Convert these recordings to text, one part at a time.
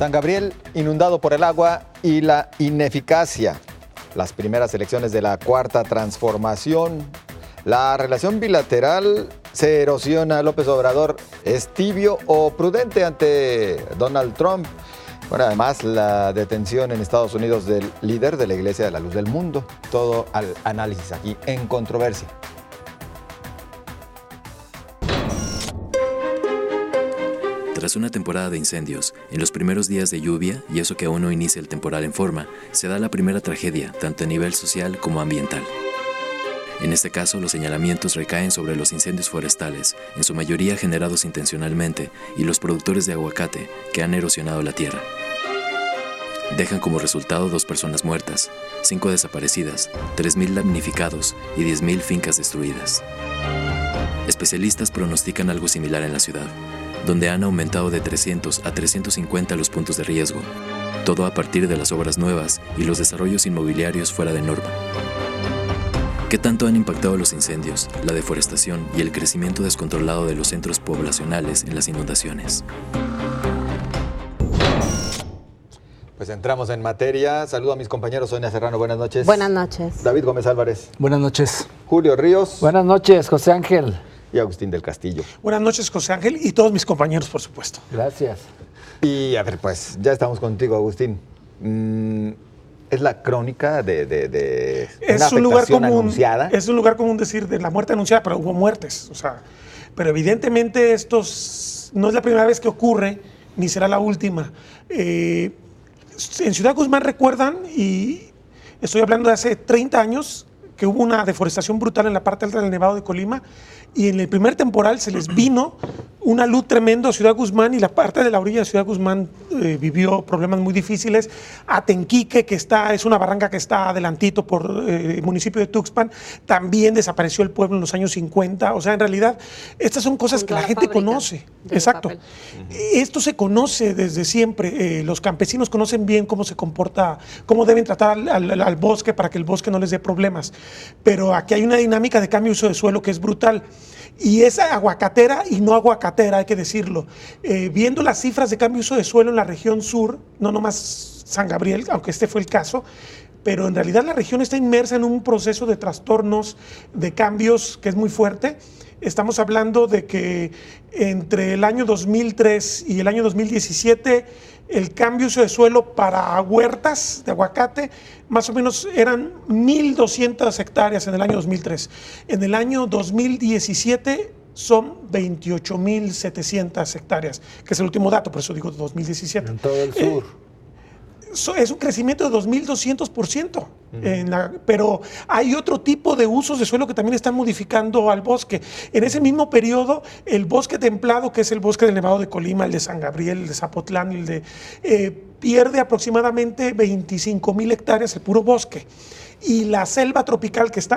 San Gabriel inundado por el agua y la ineficacia. Las primeras elecciones de la Cuarta Transformación. La relación bilateral se erosiona. López Obrador, ¿es tibio o prudente ante Donald Trump? Bueno, además la detención en Estados Unidos del líder de la Iglesia de la Luz del Mundo. Todo al análisis aquí en Controversia. Tras una temporada de incendios, en los primeros días de lluvia, y eso que aún no inicia el temporal en forma, se da la primera tragedia, tanto a nivel social como ambiental. En este caso, los señalamientos recaen sobre los incendios forestales, en su mayoría generados intencionalmente, y los productores de aguacate, que han erosionado la tierra. Dejan como resultado 2 personas muertas, 5 desaparecidas, 3,000 damnificados y 10,000 fincas destruidas. Especialistas pronostican algo similar en la ciudad, donde han aumentado de 300 a 350 los puntos de riesgo, todo a partir de las obras nuevas y los desarrollos inmobiliarios fuera de norma. ¿Qué tanto han impactado los incendios, la deforestación y el crecimiento descontrolado de los centros poblacionales en las inundaciones? Pues entramos en materia. Saludo a mis compañeros. Sonia Serrano, buenas noches. Buenas noches. David Gómez Álvarez. Buenas noches. Julio Ríos. Buenas noches, José Ángel. Y Agustín del Castillo. Buenas noches, José Ángel, y todos mis compañeros, por supuesto. Gracias. Y a ver, pues ya estamos contigo, Agustín. Es la crónica de una afectación anunciada. Es un lugar común decir de la muerte anunciada, pero hubo muertes. O sea, pero evidentemente esto no es la primera vez que ocurre, ni será la última. En Ciudad Guzmán recuerdan, y estoy hablando de hace 30 años, que hubo una deforestación brutal en la parte alta del Nevado de Colima, y en el primer temporal se les vino una luz tremendo a Ciudad Guzmán, y la parte de la orilla de Ciudad Guzmán vivió problemas muy difíciles. Atenquique, que es una barranca que está adelantito por el municipio de Tuxpan, también desapareció el pueblo en los años 50. O sea, en realidad, estas son cosas que la gente conoce. Exacto. Esto se conoce desde siempre. Los campesinos conocen bien cómo se comporta, cómo deben tratar al bosque para que el bosque no les dé problemas. Pero aquí hay una dinámica de cambio de uso de suelo que es brutal. Y es aguacatera y no aguacatera, hay que decirlo. Viendo las cifras de cambio de uso de suelo en la región sur, no nomás San Gabriel, aunque este fue el caso, pero en realidad la región está inmersa en un proceso de trastornos, de cambios que es muy fuerte. Estamos hablando de que entre el año 2003 y el año 2017, el cambio de uso de suelo para huertas de aguacate más o menos eran 1,200 hectáreas en el año 2003. En el año 2017 son 28,700 hectáreas, que es el último dato, por eso digo 2017. En todo el sur. Es un crecimiento de 2,200%. Pero hay otro tipo de usos de suelo que también están modificando al bosque. En ese mismo periodo, el bosque templado, que es el bosque del Nevado de Colima, el de San Gabriel, el de Zapotlán, pierde aproximadamente 25,000 hectáreas el puro bosque. Y la selva tropical, que es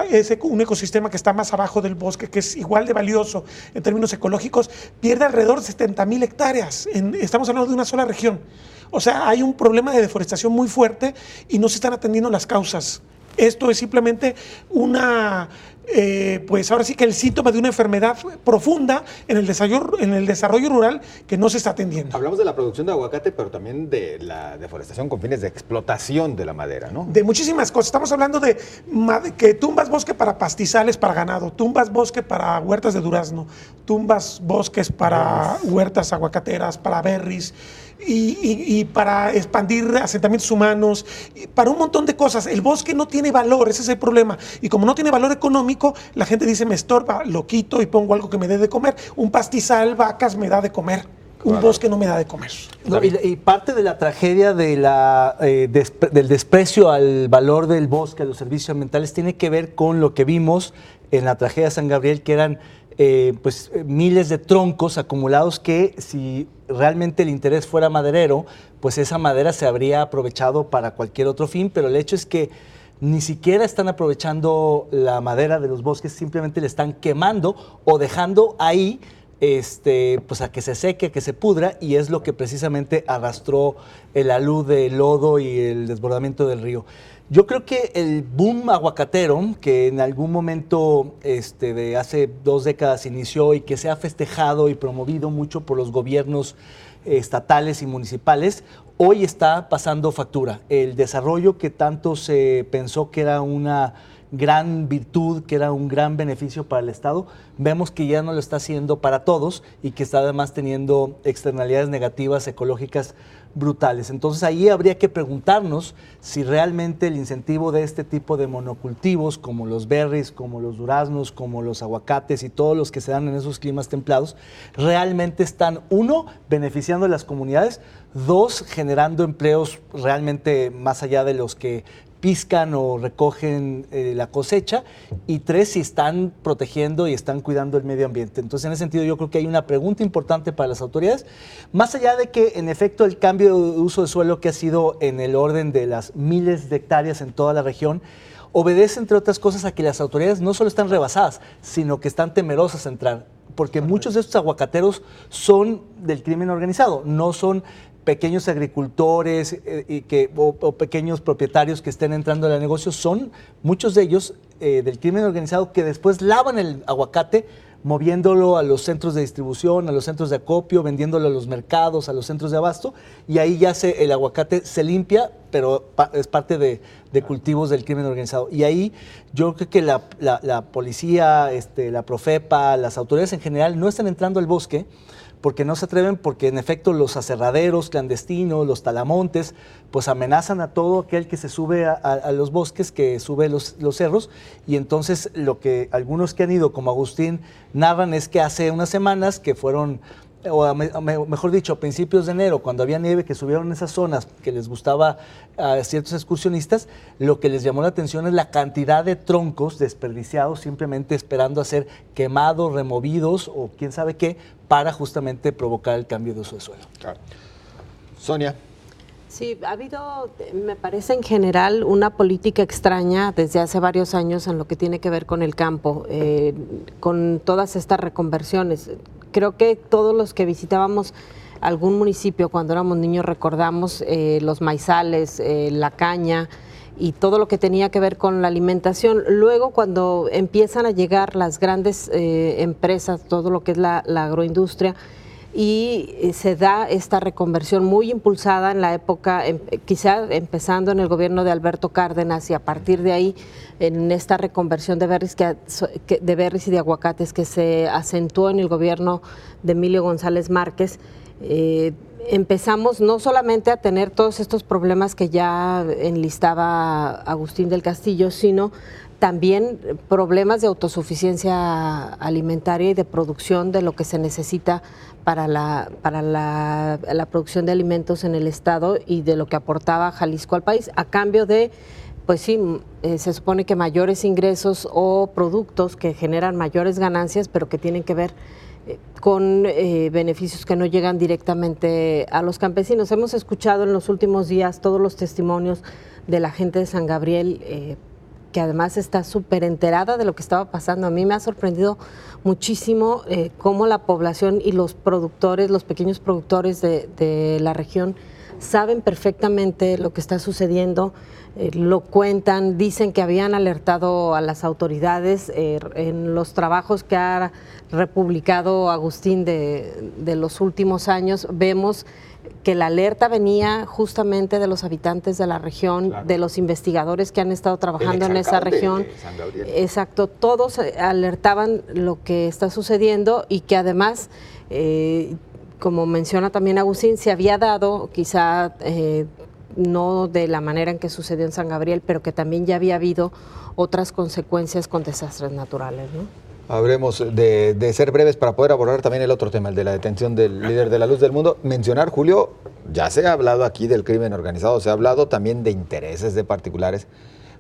un ecosistema que está más abajo del bosque, que es igual de valioso en términos ecológicos, pierde alrededor de 70,000 hectáreas. Estamos hablando de una sola región. O sea, hay un problema de deforestación muy fuerte y no se están atendiendo las causas. Esto es simplemente pues ahora sí que el síntoma de una enfermedad profunda en el desarrollo rural que no se está atendiendo. Hablamos de la producción de aguacate, pero también de la deforestación con fines de explotación de la madera, ¿no? De muchísimas cosas. Estamos hablando de que tumbas bosque para pastizales para ganado, tumbas bosque para huertas de durazno, tumbas bosques para huertas aguacateras, para berries, y para expandir asentamientos humanos, para un montón de cosas. El bosque no tiene valor, ese es el problema. Y como no tiene valor económico, la gente dice, me estorba, lo quito y pongo algo que me dé de comer. Un pastizal, vacas, me da de comer. Un bosque no me da de comer. No, y parte de la tragedia del desprecio al valor del bosque, a los servicios ambientales, tiene que ver con lo que vimos en la tragedia de San Gabriel, que eran miles de troncos acumulados que, si realmente el interés fuera maderero, pues esa madera se habría aprovechado para cualquier otro fin, pero el hecho es que ni siquiera están aprovechando la madera de los bosques, simplemente le están quemando o dejando ahí pues a que se seque, a que se pudra, y es lo que precisamente arrastró la luz del lodo y el desbordamiento del río. Yo creo que el boom aguacatero, que en algún momento de hace 2 décadas inició y que se ha festejado y promovido mucho por los gobiernos estatales y municipales, hoy está pasando factura. El desarrollo que tanto se pensó que era una gran virtud, que era un gran beneficio para el Estado, vemos que ya no lo está haciendo para todos y que está además teniendo externalidades negativas ecológicas brutales. Entonces ahí habría que preguntarnos si realmente el incentivo de este tipo de monocultivos, como los berries, como los duraznos, como los aguacates y todos los que se dan en esos climas templados, realmente están, uno, beneficiando a las comunidades, dos, generando empleos realmente más allá de los que piscan o recogen la cosecha, y tres, si están protegiendo y están cuidando el medio ambiente. Entonces, en ese sentido, yo creo que hay una pregunta importante para las autoridades, más allá de que, en efecto, el cambio de uso de suelo que ha sido en el orden de las miles de hectáreas en toda la región, obedece, entre otras cosas, a que las autoridades no solo están rebasadas, sino que están temerosas de entrar, porque muchos de estos aguacateros son del crimen organizado, no son pequeños agricultores o pequeños propietarios que estén entrando al negocio, son muchos de ellos del crimen organizado que después lavan el aguacate moviéndolo a los centros de distribución, a los centros de acopio, vendiéndolo a los mercados, a los centros de abasto, y ahí ya el aguacate se limpia, pero es parte de cultivos del crimen organizado. Y ahí yo creo que la policía, la Profepa, las autoridades en general no están entrando al bosque, porque no se atreven, porque en efecto los aserraderos clandestinos, los talamontes, pues amenazan a todo aquel que se sube a los bosques, que sube los cerros, y entonces lo que algunos que han ido, como Agustín, narran es que hace unas semanas que fueron, o mejor dicho, a principios de enero, cuando había nieve, que subieron esas zonas que les gustaba a ciertos excursionistas, lo que les llamó la atención es la cantidad de troncos desperdiciados, simplemente esperando a ser quemados, removidos o quién sabe qué, para justamente provocar el cambio de uso de suelo. Claro. Sonia. Sí, ha habido, me parece en general, una política extraña desde hace varios años en lo que tiene que ver con el campo, con todas estas reconversiones. Creo que todos los que visitábamos algún municipio cuando éramos niños recordamos los maizales, la caña y todo lo que tenía que ver con la alimentación. Luego, cuando empiezan a llegar las grandes empresas, todo lo que es la agroindustria, y se da esta reconversión muy impulsada en la época, quizá empezando en el gobierno de Alberto Cárdenas, y a partir de ahí en esta reconversión de berries, de berries y de aguacates que se acentuó en el gobierno de Emilio González Márquez. Empezamos no solamente a tener todos estos problemas que ya enlistaba Agustín del Castillo, sino también problemas de autosuficiencia alimentaria y de producción de lo que se necesita para la producción de alimentos en el estado y de lo que aportaba Jalisco al país, a cambio de, pues sí, se supone que mayores ingresos o productos que generan mayores ganancias, pero que tienen que ver con beneficios que no llegan directamente a los campesinos. Hemos escuchado en los últimos días todos los testimonios de la gente de San Gabriel, que además está súper enterada de lo que estaba pasando. A mí me ha sorprendido muchísimo cómo la población y los productores, los pequeños productores de la región saben perfectamente lo que está sucediendo, lo cuentan, dicen que habían alertado a las autoridades. En los trabajos que ha republicado Agustín de los últimos años, vemos que la alerta venía justamente de los habitantes de la región, claro, de los investigadores que han estado trabajando en esa región. Exacto, todos alertaban lo que está sucediendo y que además, como menciona también Agustín, se había dado, quizá no de la manera en que sucedió en San Gabriel, pero que también ya había habido otras consecuencias con desastres naturales, ¿no? Habremos de ser breves para poder abordar también el otro tema, el de la detención del líder de la Luz del Mundo. Mencionar, Julio, ya se ha hablado aquí del crimen organizado, se ha hablado también de intereses de particulares,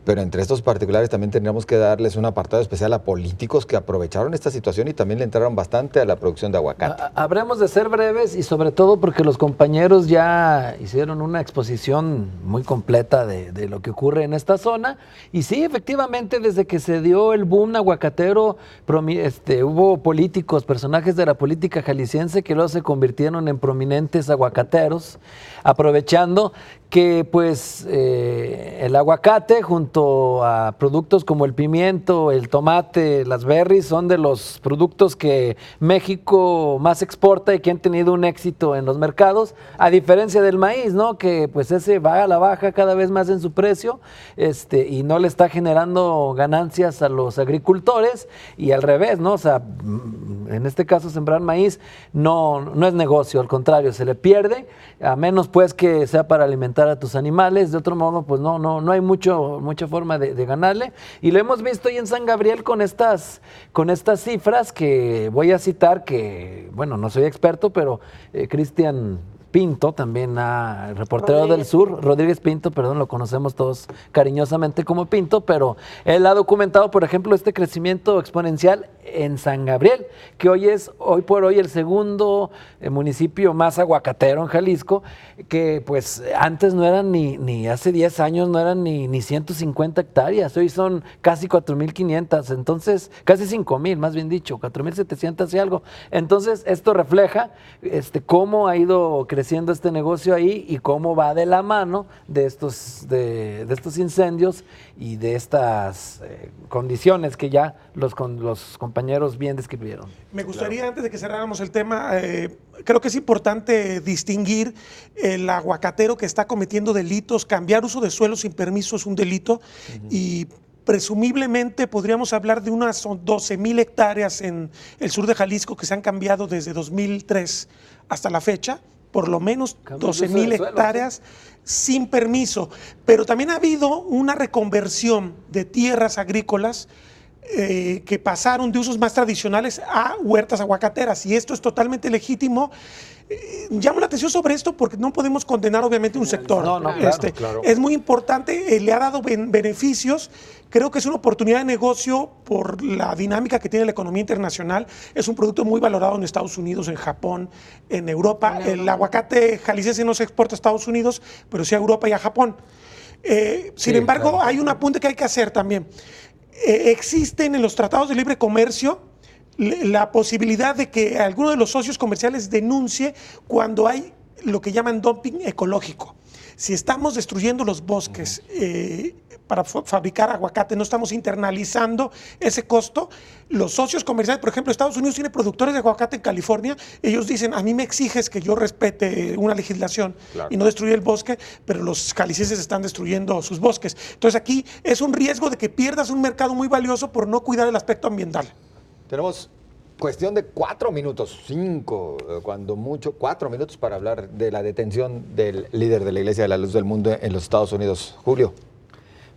pero entre estos particulares también tendríamos que darles un apartado especial a políticos que aprovecharon esta situación y también le entraron bastante a la producción de aguacate. Habremos de ser breves y sobre todo porque los compañeros ya hicieron una exposición muy completa de lo que ocurre en esta zona. Y sí, efectivamente, desde que se dio el boom aguacatero, hubo políticos, personajes de la política jalisciense que luego se convirtieron en prominentes aguacateros, aprovechando que pues el aguacate junto junto a productos como el pimiento, el tomate, las berries, son de los productos que México más exporta y que han tenido un éxito en los mercados, a diferencia del maíz, ¿no? Que pues ese va a la baja cada vez más en su precio, y no le está generando ganancias a los agricultores, y al revés, ¿no? O sea, en este caso sembrar maíz no es negocio, al contrario, se le pierde, a menos pues que sea para alimentar a tus animales. De otro modo, pues no hay mucha forma de ganarle, y lo hemos visto ahí en San Gabriel con estas cifras que voy a citar, que bueno, no soy experto, pero Cristian Pinto, también el reportero del sur, Rodríguez Pinto, perdón, lo conocemos todos cariñosamente como Pinto, pero él ha documentado, por ejemplo, este crecimiento exponencial en San Gabriel, que hoy por hoy el segundo municipio más aguacatero en Jalisco, que pues antes no eran ni hace 10 años no eran ni 150 hectáreas, hoy son casi 4,500, entonces casi 5,000, más bien dicho, 4,700 y algo. Entonces esto refleja cómo ha ido creciendo este negocio ahí y cómo va de la mano de estos incendios y de estas condiciones que ya los compañeros bien describieron. Me gustaría, antes de que cerráramos el tema, creo que es importante distinguir el aguacatero que está cometiendo delitos. Cambiar uso de suelo sin permiso es un delito, y presumiblemente podríamos hablar de unas 12,000 hectáreas en el sur de Jalisco que se han cambiado desde 2003 hasta la fecha, por lo menos 12,000 hectáreas sin permiso. Pero también ha habido una reconversión de tierras agrícolas que pasaron de usos más tradicionales a huertas aguacateras, y esto es totalmente legítimo. Llamo la atención sobre esto porque no podemos condenar obviamente un sector. Claro. Es muy importante, le ha dado beneficios. Creo que es una oportunidad de negocio por la dinámica que tiene la economía internacional. Es un producto muy valorado en Estados Unidos, en Japón, en Europa. El aguacate jalisciense no se exporta a Estados Unidos, pero sí a Europa y a Japón. Sin embargo, claro, hay un apunte que hay que hacer también. Existen en los tratados de libre comercio la posibilidad de que alguno de los socios comerciales denuncie cuando hay lo que llaman dumping ecológico. Si estamos destruyendo los bosques para fabricar aguacate, no estamos internalizando ese costo. Los socios comerciales, por ejemplo, Estados Unidos tiene productores de aguacate en California. Ellos dicen, a mí me exiges que yo respete una legislación, claro, y no destruya el bosque, pero los jaliscienses están destruyendo sus bosques. Entonces aquí es un riesgo de que pierdas un mercado muy valioso por no cuidar el aspecto ambiental. Tenemos cuestión de 4 minutos, 5, cuando mucho, 4 minutos para hablar de la detención del líder de la Iglesia de la Luz del Mundo en los Estados Unidos. Julio.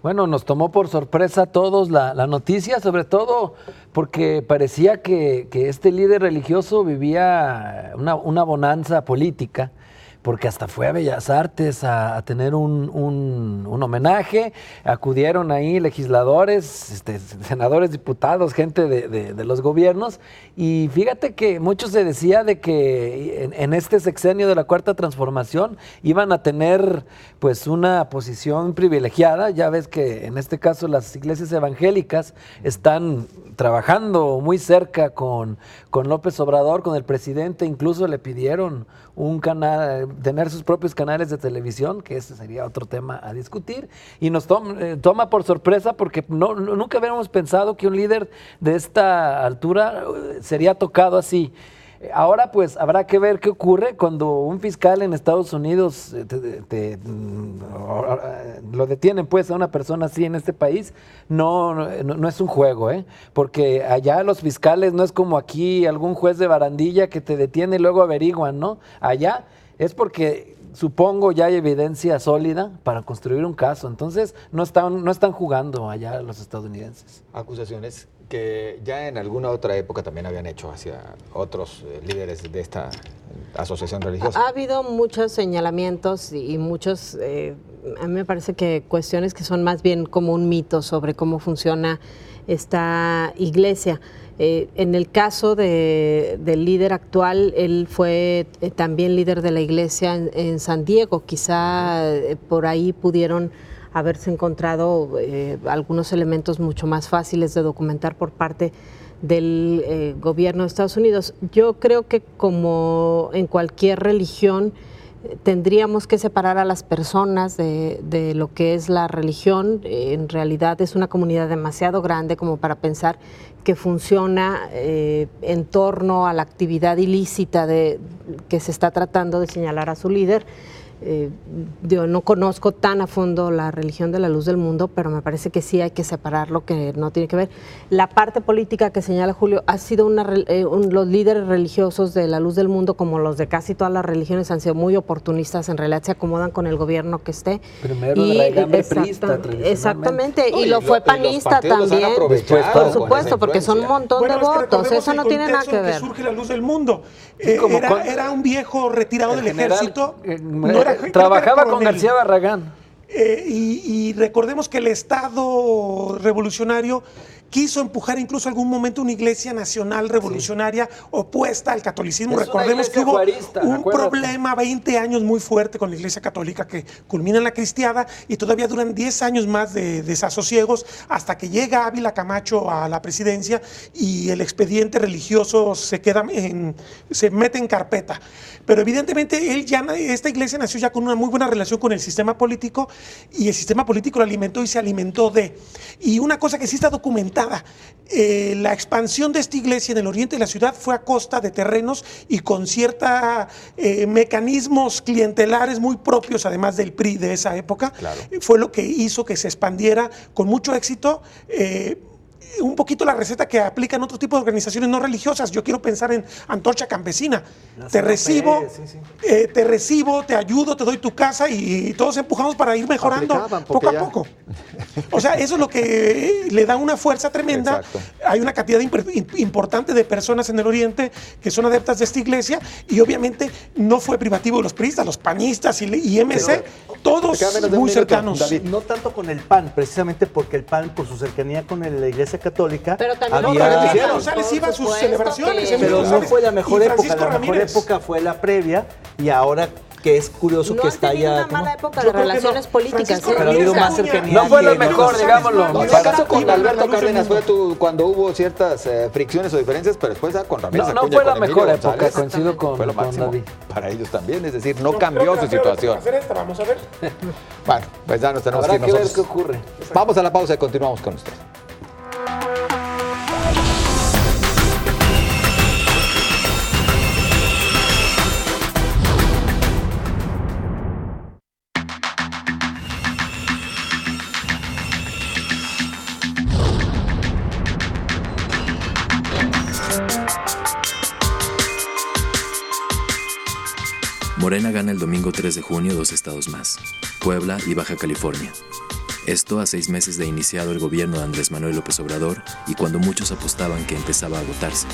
Bueno, nos tomó por sorpresa a todos la noticia, sobre todo porque parecía que este líder religioso vivía una bonanza política, porque hasta fue a Bellas Artes a tener un homenaje. Acudieron ahí legisladores, senadores, diputados, gente de los gobiernos, y fíjate que mucho se decía de que en este sexenio de la Cuarta Transformación iban a tener pues una posición privilegiada. Ya ves que en este caso las iglesias evangélicas están trabajando muy cerca con López Obrador, con el presidente, incluso le pidieron un canal, tener sus propios canales de televisión, que ese sería otro tema a discutir, y nos toma por sorpresa porque nunca habíamos pensado que un líder de esta altura sería tocado así. Ahora pues habrá que ver qué ocurre cuando un fiscal en Estados Unidos lo detienen pues a una persona así en este país. No es un juego, porque allá los fiscales no es como aquí algún juez de barandilla que te detiene y luego averiguan, ¿no? Allá es porque supongo ya hay evidencia sólida para construir un caso. Entonces no están jugando allá los estadounidenses. Acusaciones que ya en alguna otra época también habían hecho hacia otros líderes de esta asociación religiosa. Ha habido muchos señalamientos y muchos, a mí me parece que cuestiones que son más bien como un mito sobre cómo funciona esta iglesia. En el caso del líder actual, él fue también líder de la iglesia en San Diego. Quizá por ahí pudieron haberse encontrado algunos elementos mucho más fáciles de documentar por parte del gobierno de Estados Unidos. Yo creo que como en cualquier religión, tendríamos que separar a las personas de lo que es la religión. En realidad es una comunidad demasiado grande como para pensar que funciona en torno a la actividad ilícita que se está tratando de señalar a su líder. Yo no conozco tan a fondo la religión de la Luz del Mundo, pero me parece que sí hay que separar lo que no tiene que ver. La parte política que señala Julio ha sido los líderes religiosos de la Luz del Mundo, como los de casi todas las religiones, han sido muy oportunistas, en realidad se acomodan con el gobierno que esté. Primero de raigambre priista, exactamente, y lo fue panista también, por supuesto, porque son un montón de votos, eso no tiene nada que ver. Surge la Luz del Mundo, era un viejo retirado del general, ejército, trabajaba con García Barragán. Y recordemos que el Estado revolucionario quiso empujar incluso algún momento una iglesia nacional revolucionaria opuesta al catolicismo. Recordemos que hubo un problema 20 años muy fuerte con la iglesia católica que culmina en la cristiada y todavía duran 10 años más de desasosiegos hasta que llega Ávila Camacho a la presidencia y el expediente religioso se mete en carpeta. Pero evidentemente esta iglesia nació ya con una muy buena relación con el sistema político y el sistema político lo alimentó y se alimentó de. Y una cosa que sí está documentada, la expansión de esta iglesia en el oriente de la ciudad fue a costa de terrenos y con ciertos mecanismos clientelares muy propios, además del PRI de esa época. Claro. Fue lo que hizo que se expandiera con mucho éxito. Un poquito la receta que aplican otro tipo de organizaciones no religiosas. Yo quiero pensar en Antorcha Campesina. Te recibo, te ayudo, te doy tu casa y todos empujamos para ir mejorando poco a poco. O sea, eso es lo que le da una fuerza tremenda. Exacto. Hay una cantidad importante de personas en el Oriente que son adeptas de esta iglesia y obviamente no fue privativo de los priistas, los panistas y MC, todos muy cercanos. David. No tanto con el PAN, precisamente porque el PAN, por su cercanía con la iglesia católica, pero también Emiliano González iba a sus celebraciones. Pero no fue la mejor época, la mejor época fue la previa y ahora que es curioso que está ya... No ha tenido una mala época de relaciones políticas. Pero ha habido más cercanía. No fue lo mejor, digámoslo. No, el caso con Alberto Cárdenas fue cuando hubo ciertas fricciones o diferencias, pero después con Ramírez Acuña, no fue la mejor época, coincido con David. Para ellos también, es decir, no cambió su situación. Vamos a ver. Bueno, pues ya nos tenemos que ir nosotros. Ver qué ocurre. Vamos a la pausa y continuamos con usted. Morena gana el domingo 3 de junio 2 estados más, Puebla y Baja California. Esto a 6 meses de iniciado el gobierno de Andrés Manuel López Obrador y cuando muchos apostaban que empezaba a agotarse.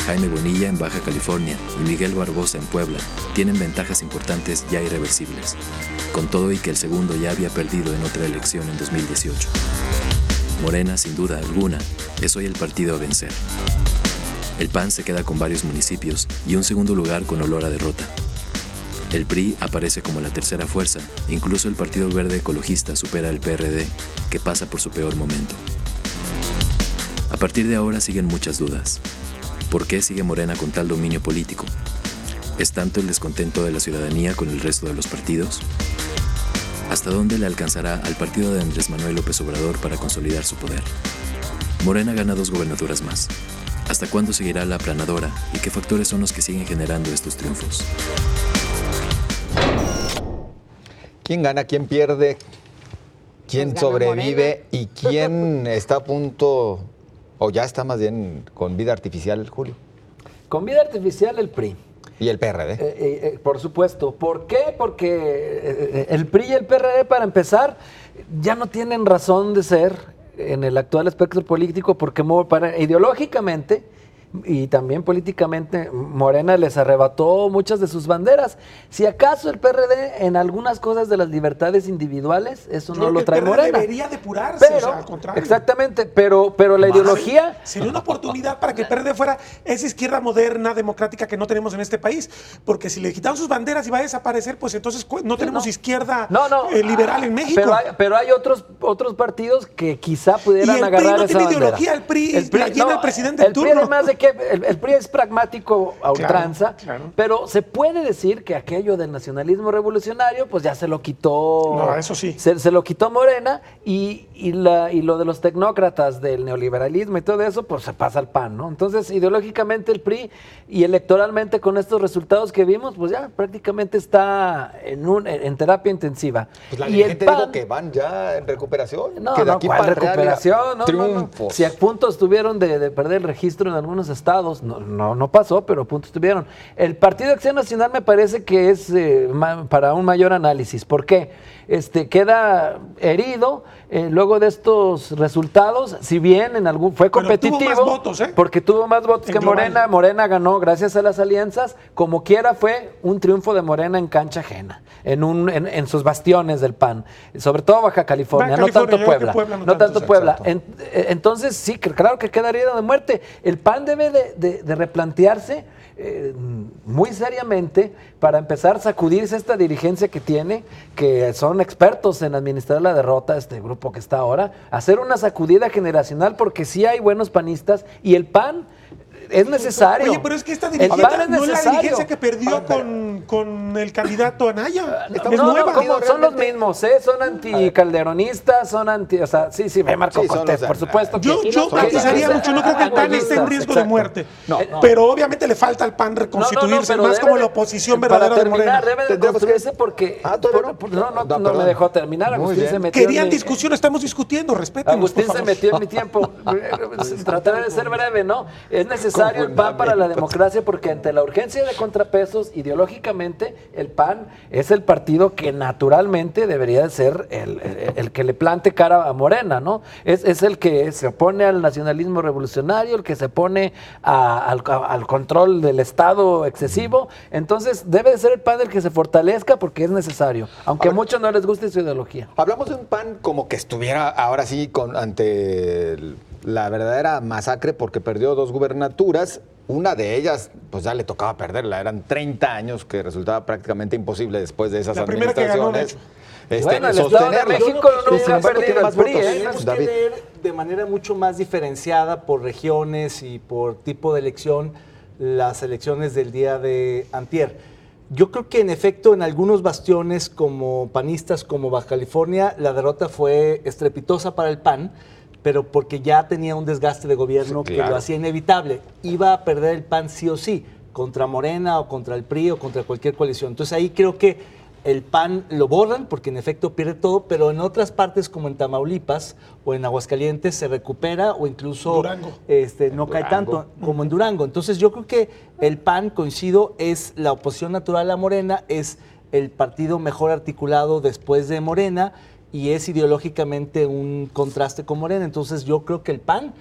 Jaime Bonilla en Baja California y Miguel Barbosa en Puebla tienen ventajas importantes ya irreversibles, con todo y que el segundo ya había perdido en otra elección en 2018. Morena, sin duda alguna, es hoy el partido a vencer. El PAN se queda con varios municipios y un segundo lugar con olor a derrota. El PRI aparece como la tercera fuerza, incluso el Partido Verde Ecologista supera al PRD, que pasa por su peor momento. A partir de ahora siguen muchas dudas. ¿Por qué sigue Morena con tal dominio político? ¿Es tanto el descontento de la ciudadanía con el resto de los partidos? ¿Hasta dónde le alcanzará al partido de Andrés Manuel López Obrador para consolidar su poder? Morena gana 2 gobernaturas más. ¿Hasta cuándo seguirá la aplanadora y qué factores son los que siguen generando estos triunfos? ¿Quién gana, quién pierde, quién sobrevive y quién está a punto, o ya está más bien con vida artificial, Julio? Con vida artificial el PRI. ¿Y el PRD? Por supuesto. ¿Por qué? Porque el PRI y el PRD, para empezar, ya no tienen razón de ser en el actual espectro político porque ideológicamente y también políticamente Morena les arrebató muchas de sus banderas. Si acaso el PRD en algunas cosas de las libertades individuales, eso no lo trae Morena. Debería depurarse, pero, o sea, al contrario. Exactamente, pero la ideología... Sería una oportunidad para que el PRD fuera esa izquierda moderna, democrática que no tenemos en este país, porque si le quitamos sus banderas y va a desaparecer, pues entonces no tenemos izquierda liberal en México. Pero hay otros partidos que quizá pudieran agarrar esa bandera. El PRI no tiene ideología, el PRI la llena el presidente en turno. El PRI además de que el PRI es pragmático a ultranza, claro. pero se puede decir que aquello del nacionalismo revolucionario, pues ya se lo quitó. No, eso sí. Se lo quitó Morena y lo de los tecnócratas del neoliberalismo y todo eso, pues se pasa al PAN, ¿no? Entonces, ideológicamente el PRI y electoralmente con estos resultados que vimos, pues ya prácticamente está en terapia intensiva. Pues la y gente dijo que van ya en recuperación. No, que de no, aquí ¿cuál para el Real recuperación? No, triunfos. no. Si a puntos tuvieron de perder el registro en algunos estados, no pasó, pero a puntos tuvieron. El Partido de Acción Nacional me parece que es para un mayor análisis. ¿Por qué? Queda herido luego de estos resultados, si bien fue competitivo, tuvo más votos, porque tuvo más votos que Morena. Morena ganó gracias a las alianzas, como quiera fue un triunfo de Morena en cancha ajena, en sus bastiones del PAN, sobre todo Baja California, no tanto Puebla. No tanto Puebla. Entonces sí, claro que queda herido de muerte. El PAN debe de replantearse muy seriamente para empezar a sacudirse esta dirigencia que tiene, que son expertos en administrar la derrota, este grupo que está ahora, hacer una sacudida generacional, porque sí hay buenos panistas y el PAN es necesario. Oye, pero es que esta dirigencia no es la dirigencia que perdió con el candidato Anaya. No, son los mismos, son anticalderonistas, son o sea, sí, Marco Cortés, por supuesto. Yo matizaría mucho, no creo que el PAN esté en riesgo de muerte. Pero obviamente le falta al PAN reconstituirse, más como la oposición verdadera de Morena. Debe de construirse porque... No me dejó terminar, Agustín se metió. Querían discusión, estamos discutiendo, respétenos, Agustín se metió en mi tiempo. Trataré de ser breve, ¿no? Es necesario el PAN para la democracia porque ante la urgencia de contrapesos, ideológicamente, el PAN es el partido que naturalmente debería de ser el que le plante cara a Morena, ¿no? Es el que se opone al nacionalismo revolucionario, el que se opone al control del Estado excesivo. Entonces, debe de ser el PAN el que se fortalezca porque es necesario, aunque a muchos no les guste su ideología. Hablamos de un PAN como que estuviera ahora sí ante la verdadera masacre porque perdió 2 gubernaturas. Una de ellas, pues ya le tocaba perderla. Eran 30 años que resultaba prácticamente imposible después de esas administraciones. Bueno, el Estado de México nunca ha perdido el PRI. Tenemos que leer de manera mucho más diferenciada por regiones y por tipo de elección las elecciones del día de antier. Yo creo que en efecto en algunos bastiones como panistas, como Baja California, la derrota fue estrepitosa para el PAN, pero porque ya tenía un desgaste de gobierno que lo hacía inevitable. Iba a perder el PAN sí o sí, contra Morena o contra el PRI o contra cualquier coalición. Entonces ahí creo que el PAN lo borran porque en efecto pierde todo, pero en otras partes como en Tamaulipas o en Aguascalientes se recupera o incluso no cae tanto como en Durango. Entonces yo creo que el PAN, coincido, es la oposición natural a Morena, es el partido mejor articulado después de Morena, y es ideológicamente un contraste con Morena. Entonces yo creo que el PAN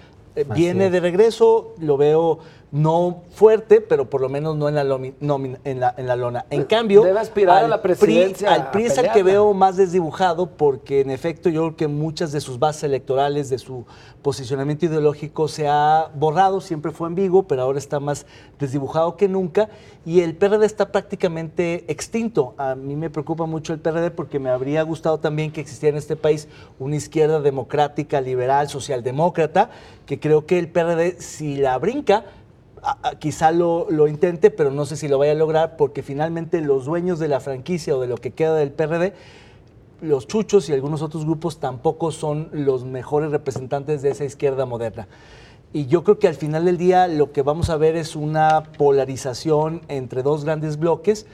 viene de regreso, lo veo no fuerte, pero por lo menos no en la lona. En cambio, debe aspirar a la presidencia. Al PRI es el que veo más desdibujado, porque en efecto yo creo que muchas de sus bases electorales, de su posicionamiento ideológico se ha borrado, siempre fue ambiguo, pero ahora está más desdibujado que nunca, y el PRD está prácticamente extinto. A mí me preocupa mucho el PRD porque me habría gustado también que existiera en este país una izquierda democrática, liberal, socialdemócrata, que creo que el PRD, si la brinca, quizá lo intente, pero no sé si lo vaya a lograr, porque finalmente los dueños de la franquicia o de lo que queda del PRD, los chuchos y algunos otros grupos, tampoco son los mejores representantes de esa izquierda moderna. Y yo creo que al final del día lo que vamos a ver es una polarización entre 2 grandes bloques.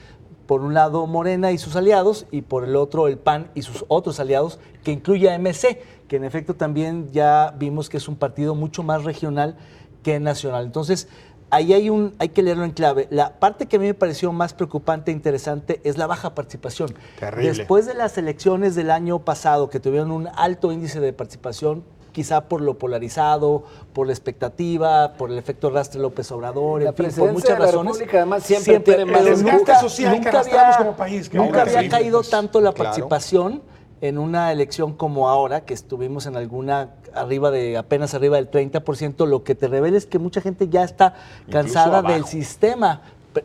Por un lado Morena y sus aliados, y por el otro el PAN y sus otros aliados, que incluye a MC, que en efecto también ya vimos que es un partido mucho más regional que nacional. Entonces, ahí hay que leerlo en clave. La parte que a mí me pareció más preocupante e interesante es la baja participación. Terrible. Después de las elecciones del año pasado, que tuvieron un alto índice de participación, quizá por lo polarizado, por la expectativa, por el efecto arrastre López Obrador, en fin, por muchas razones. República, además, siempre tiene más desgaste social que arrastramos como país. Nunca había caído tanto la participación en una elección como ahora, que estuvimos en alguna apenas arriba del 30%, lo que te revela es que mucha gente ya está cansada del sistema.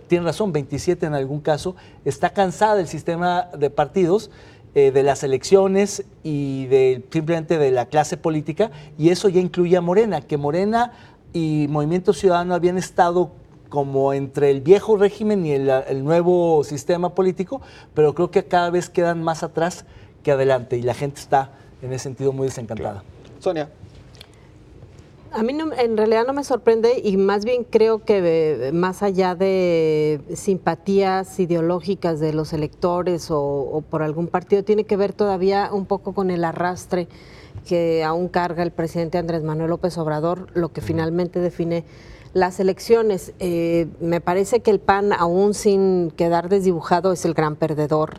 Tiene razón, 27 en algún caso, está cansada del sistema de partidos, de las elecciones y simplemente de la clase política, y eso ya incluye a Morena, que Morena y Movimiento Ciudadano habían estado como entre el viejo régimen y el nuevo sistema político, pero creo que cada vez quedan más atrás que adelante y la gente está en ese sentido muy desencantada. Claro. Sonia. A mí en realidad no me sorprende y más bien creo que más allá de simpatías ideológicas de los electores o por algún partido, tiene que ver todavía un poco con el arrastre que aún carga el presidente Andrés Manuel López Obrador, lo que finalmente define las elecciones. Me parece que el PAN, aún sin quedar desdibujado, es el gran perdedor,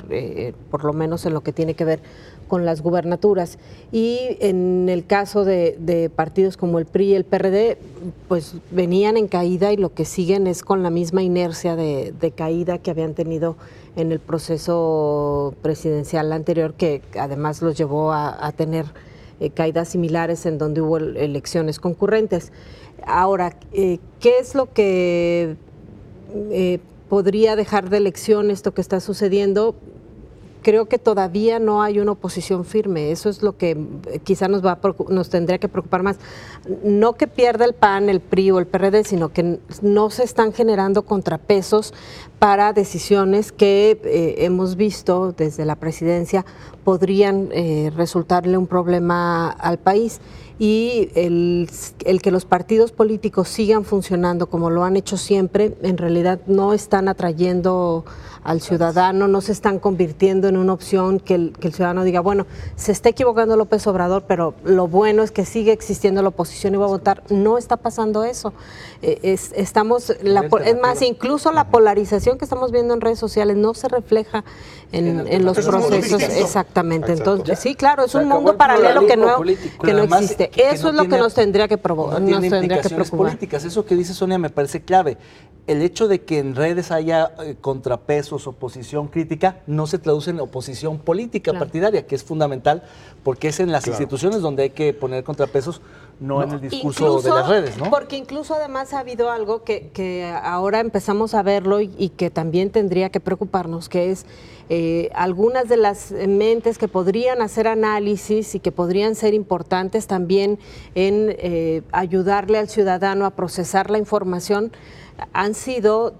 por lo menos en lo que tiene que ver con las gubernaturas. Y en el caso de partidos como el PRI y el PRD, pues venían en caída y lo que siguen es con la misma inercia de caída que habían tenido en el proceso presidencial anterior, que además los llevó a tener caídas similares en donde hubo elecciones concurrentes. Ahora, ¿qué es lo que podría dejar de lección esto que está sucediendo? Creo que todavía no hay una oposición firme. Eso es lo que quizá nos tendría que preocupar más. No que pierda el PAN, el PRI o el PRD, sino que no se están generando contrapesos para decisiones que hemos visto desde la presidencia podrían resultarle un problema al país. Y el que los partidos políticos sigan funcionando como lo han hecho siempre, en realidad no están atrayendo al ciudadano, no se están convirtiendo en una opción que el ciudadano diga, bueno, se está equivocando López Obrador, pero lo bueno es que sigue existiendo la oposición y va a votar. No está pasando eso. Es más, incluso la polarización que estamos viendo en redes sociales no se refleja en los procesos. Exactamente. Entonces, sí, claro, es un mundo paralelo que no existe. Eso es lo que nos tendría que preocupar. Políticas. Eso que dice Sonia me parece clave. El hecho de que en redes haya contrapesos, oposición crítica, no se traduce en oposición política partidaria, que es fundamental, porque es en las instituciones donde hay que poner contrapesos, no en el discurso incluso, de las redes, ¿no? Porque incluso además ha habido algo que ahora empezamos a verlo y que también tendría que preocuparnos, que es algunas de las mentes que podrían hacer análisis y que podrían ser importantes también en ayudarle al ciudadano a procesar la información, han sido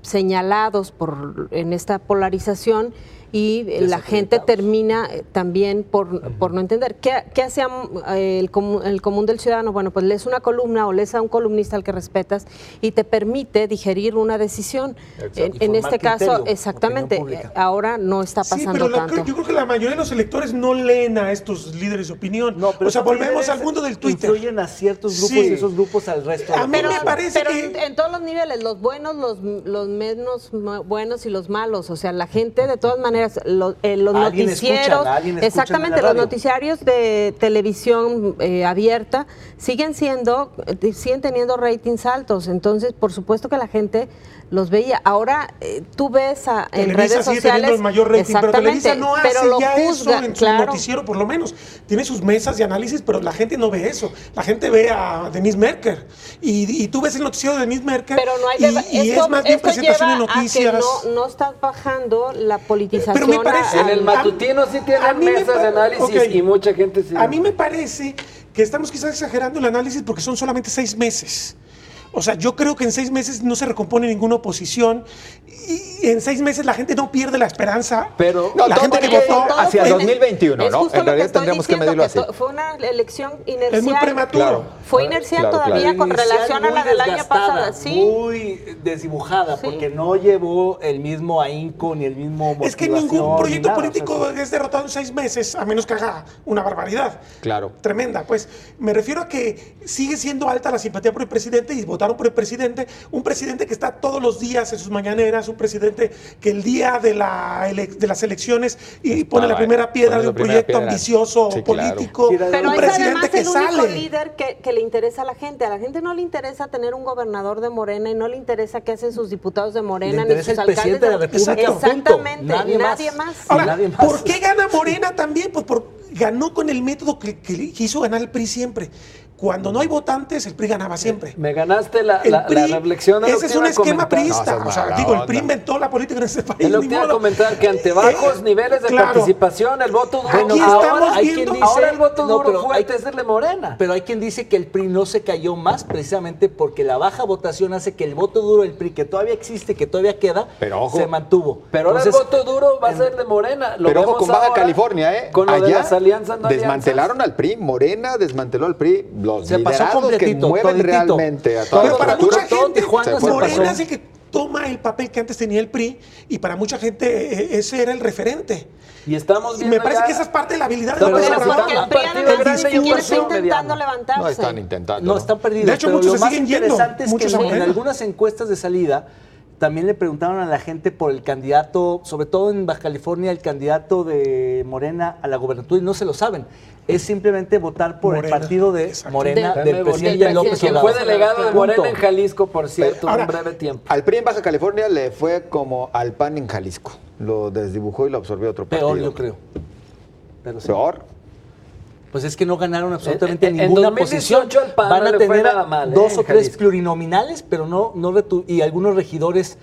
señalados en esta polarización y la gente termina también por no entender. ¿Qué hace el común del ciudadano? Bueno, pues lees una columna o lees a un columnista al que respetas y te permite digerir una decisión. En este caso, exactamente, ahora no está pasando tanto. Yo creo que la mayoría de los electores no leen a estos líderes de opinión. No, pero o sea, volvemos al mundo del Twitter. Influyen a ciertos grupos y esos grupos al resto. A mí me parece que en todos los niveles, los buenos, los menos buenos y los malos. O sea, la gente de todas maneras, los noticieros, exactamente, los noticiarios de televisión abierta siguen teniendo ratings altos. Entonces, por supuesto que la gente los veía. Ahora tú ves en redes sociales el mayor rating, pero Televisa no hace pero lo ya juzga, eso en su noticiero, por lo menos. Tiene sus mesas de análisis, pero la gente no ve eso. La gente ve a Denise Merker y tú ves el noticiero de Denise Merker pero no hay y es más bien presentación de noticias. Que no estás bajando la politización. Pero me parece, en el matutino sí tienen mesas de análisis y mucha gente sí. A mí me parece que estamos quizás exagerando el análisis porque son solamente 6 meses. O sea, yo creo que en 6 meses no se recompone ninguna oposición y en 6 meses la gente no pierde la esperanza. Pero la gente que votó hacia 2021, ¿no? En realidad tendríamos que medirlo así. Fue una elección inercial. Es muy prematuro. Claro. Fue inercial todavía con relación a la del año pasado. Sí. Muy desdibujada, porque no llevó el mismo ahínco ni el mismo motivación. Es que ningún proyecto político es derrotado en 6 meses, a menos que haga una barbaridad. Claro. Tremenda. Pues me refiero a que sigue siendo alta la simpatía por el presidente y votaron por el presidente, un presidente que está todos los días en sus mañaneras, un presidente que el día de las elecciones y pone la primera piedra de un proyecto ambicioso político. Claro. Pero un es presidente además que el único sale. líder que le interesa a la gente. A la gente no le interesa tener un gobernador de Morena y no le interesa qué hacen sus diputados de Morena ni sus alcaldes de la República. Exactamente, nadie más. Ahora, ¿por qué gana Morena también? Pues ganó con el método que quiso ganar el PRI siempre. Cuando no hay votantes, el PRI ganaba siempre. Me ganaste la PRI, reflexión de lo ese que es un iba a esquema comentar. priista. No, o sea, mala digo, el onda. PRI inventó la política en este país. Es lo que ni iba a modo. comentar, que ante bajos niveles de claro. participación, el voto duro. Aquí ahora, estamos hay viendo- quien dice, ahora el voto No, duro pero fuerte es el de Morena. Pero hay quien dice que el PRI no se cayó más precisamente porque la baja votación hace que el voto duro del PRI, que todavía existe, que todavía queda, Pero ojo. se mantuvo. Pero ahora Entonces, el voto duro va a ser de Morena. Lo Pero ojo vemos con Baja ahora California, ¿eh? Con lo de Allá las alianzas, no desmantelaron al PRI, Morena desmanteló al PRI, los Se pasó liderados que completito, mueven toditito. realmente a toda Pero la para estructura. mucha todo gente, Tijuana se Morena pasó. es el que toma el papel que antes tenía el PRI y para mucha gente ese era el referente. Y estamos Y viendo me parece ya- que esa es parte de la habilidad de Pero López bueno, Obrador. Porque el un PRI partido además grande ni y un siquiera está partido intentando mediano. levantarse. No están intentando. No, están perdidos. De hecho, pero muchos lo se más siguen yendo, interesante es que muchos a en Morena. algunas encuestas de salida también le preguntaron a la gente por el candidato, sobre todo en Baja California, el candidato de Morena a la gobernatura, y no se lo saben. Es simplemente votar por Morena, el partido de exacto. Morena, Del del presidente López Quien Obrador. fue delegado de Morena Punto. en Jalisco, por cierto, Ahora, un breve tiempo. Al PRI en Baja California le fue como al PAN en Jalisco. Lo desdibujó y lo absorbió otro partido. Peor, yo creo. Pero sí. Peor. Pues es que no ganaron absolutamente En ninguna 2018 posición. al PAN Van no a le fue tener nada mal, dos en o tres Jalisco. plurinominales, pero y algunos regidores,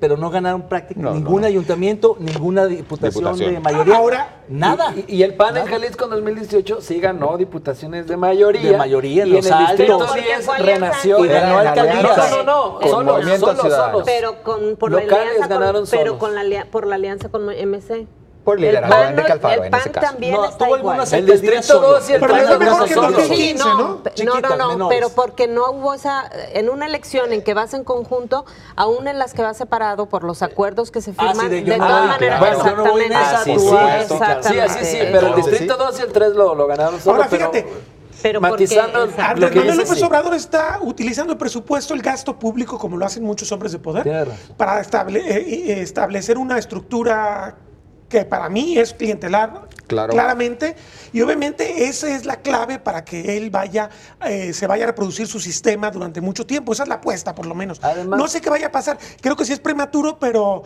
pero no ganaron prácticamente No, ningún no. ayuntamiento, ninguna diputación de Diputación. mayoría. Ahora, nada. Y el PAN en Jalisco en 2018 sí ganó diputaciones de mayoría. De mayoría en y en los el altos. distrito Porque 10 fue alianza. renació. Y ganó alcaldías. No, Con solos, Movimiento solos, Ciudadano. solos. Pero por Locales la alianza ganaron pero solos. por la alianza con MC. Por El liderazgo de PAN, Enrique Alfaro, el en PAN ese caso. también No, está tuvo igual. algunas El alcaldías distrito solo. 2 y el Pero PAN es lo mejor ganaron que el solos. 2015, Sí, ¿no? Chiquitas, no, menores. pero porque no hubo en una elección en que vas en conjunto, aún en las que vas separado por los acuerdos que se firman, sí, de de, yo no todas voy, maneras, claro. Yo no voy en esa, exactamente. Sí, tú sí, vas, exactamente. Sí, así sí, pero el Entonces, distrito 2 y el 3 lo ganaron solos. Ahora, fíjate, Pero matizando porque, exacto. lo que Andrés Manuel dice, López sí. Obrador está utilizando el presupuesto, el gasto público, como lo hacen muchos hombres de poder, Tiene razón. para establecer una estructura que para mí es clientelar, Claro. claramente, y obviamente esa es la clave para que él se vaya a reproducir su sistema durante mucho tiempo. Esa es la apuesta, por lo menos. Además- No sé qué vaya a pasar. Creo que sí es prematuro, pero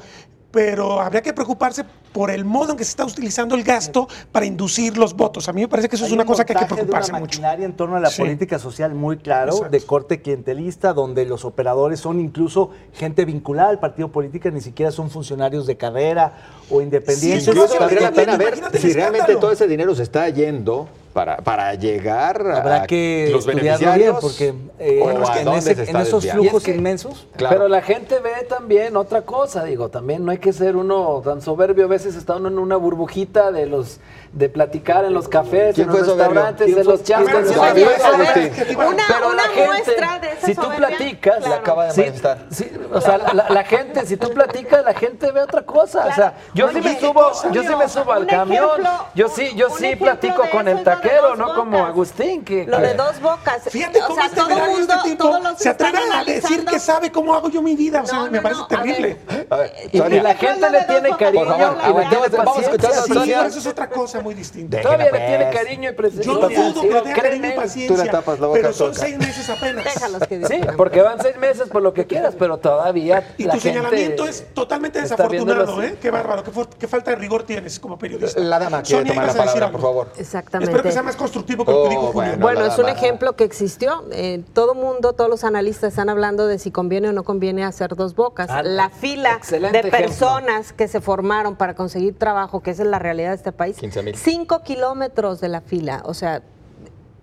habría que preocuparse por el modo en que se está utilizando el gasto para inducir los votos. A mí me parece que eso es Hay una un cosa que hay que montaje de preocuparse una mucho. maquinaria en torno a la Sí. política social muy claro, Exacto. de corte clientelista, donde los operadores son incluso gente vinculada al partido político, ni siquiera son funcionarios de carrera o independientes. Sí, Incluso sí, valdría la pena ver imagínate el si realmente escándalo. todo ese dinero se está yendo para llegar Habrá a que los estudiarlo bien, beneficiarios. porque o a dónde se está esos desviando. flujos Y es que- inmensos. Claro. Pero la gente ve también otra cosa, digo, también no hay que ser uno tan soberbio, a veces está uno en una burbujita de platicar en los cafés, ¿Quién en los fue soberbio? restaurantes, ¿Quién en fue- los chats. quién fue con soberbio? ciertas A ver, cosas. ¿qué tipo? Pero Una la gente, muestra de esa si tú soberbia, platicas, claro. acaba de sí, manifestar. sí, o sea, la gente, si tú platicas, la gente ve otra cosa. O sea, yo sí Oye, me subo, cosa, yo sí Dios. me subo al Un camión, ejemplo- yo sí un ejemplo platico de con eso el es lo de taquero, Dos no como Bocas. Agustín, que Lo de Dos Bocas. Fíjate o cómo sea, este todo verano, mundo, este tipo todos los se atreve están a decir analizando. que sabe cómo hago yo mi vida. O sea, No, me no, parece no, a terrible. A ver, y Sonia, la gente le tiene cariño Por favor, y le tiene vamos a escuchar paciencia. a Sí, Sonia. pero eso es otra cosa muy distinta. Todavía le Déjela, tiene pues. cariño y presencia. Yo dudo que le tenga cariño y Tú paciencia, le tapas la boca pero a son Toca. 6 meses apenas. Déjalos que Sí, digan. porque van 6 meses por lo que quieras, pero todavía Y la tu señalamiento gente es totalmente está viéndolo desafortunado, así. ¿eh? Qué bárbaro, qué falta de rigor tienes como periodista. La dama quiere Sonia, tomar la ibas a decir palabra, por algo. favor. Exactamente. Espero que sea más constructivo que lo que dijo Julio. bueno. Bueno, la es un dama. ejemplo que existió. Todo mundo, todos los analistas están hablando de si conviene o no conviene hacer Dos Bocas. Ah, La fila excelente de ejemplo. personas que se formaron para conseguir trabajo, que esa es la realidad de este país, 15,000. 5 kilómetros de la fila. O sea,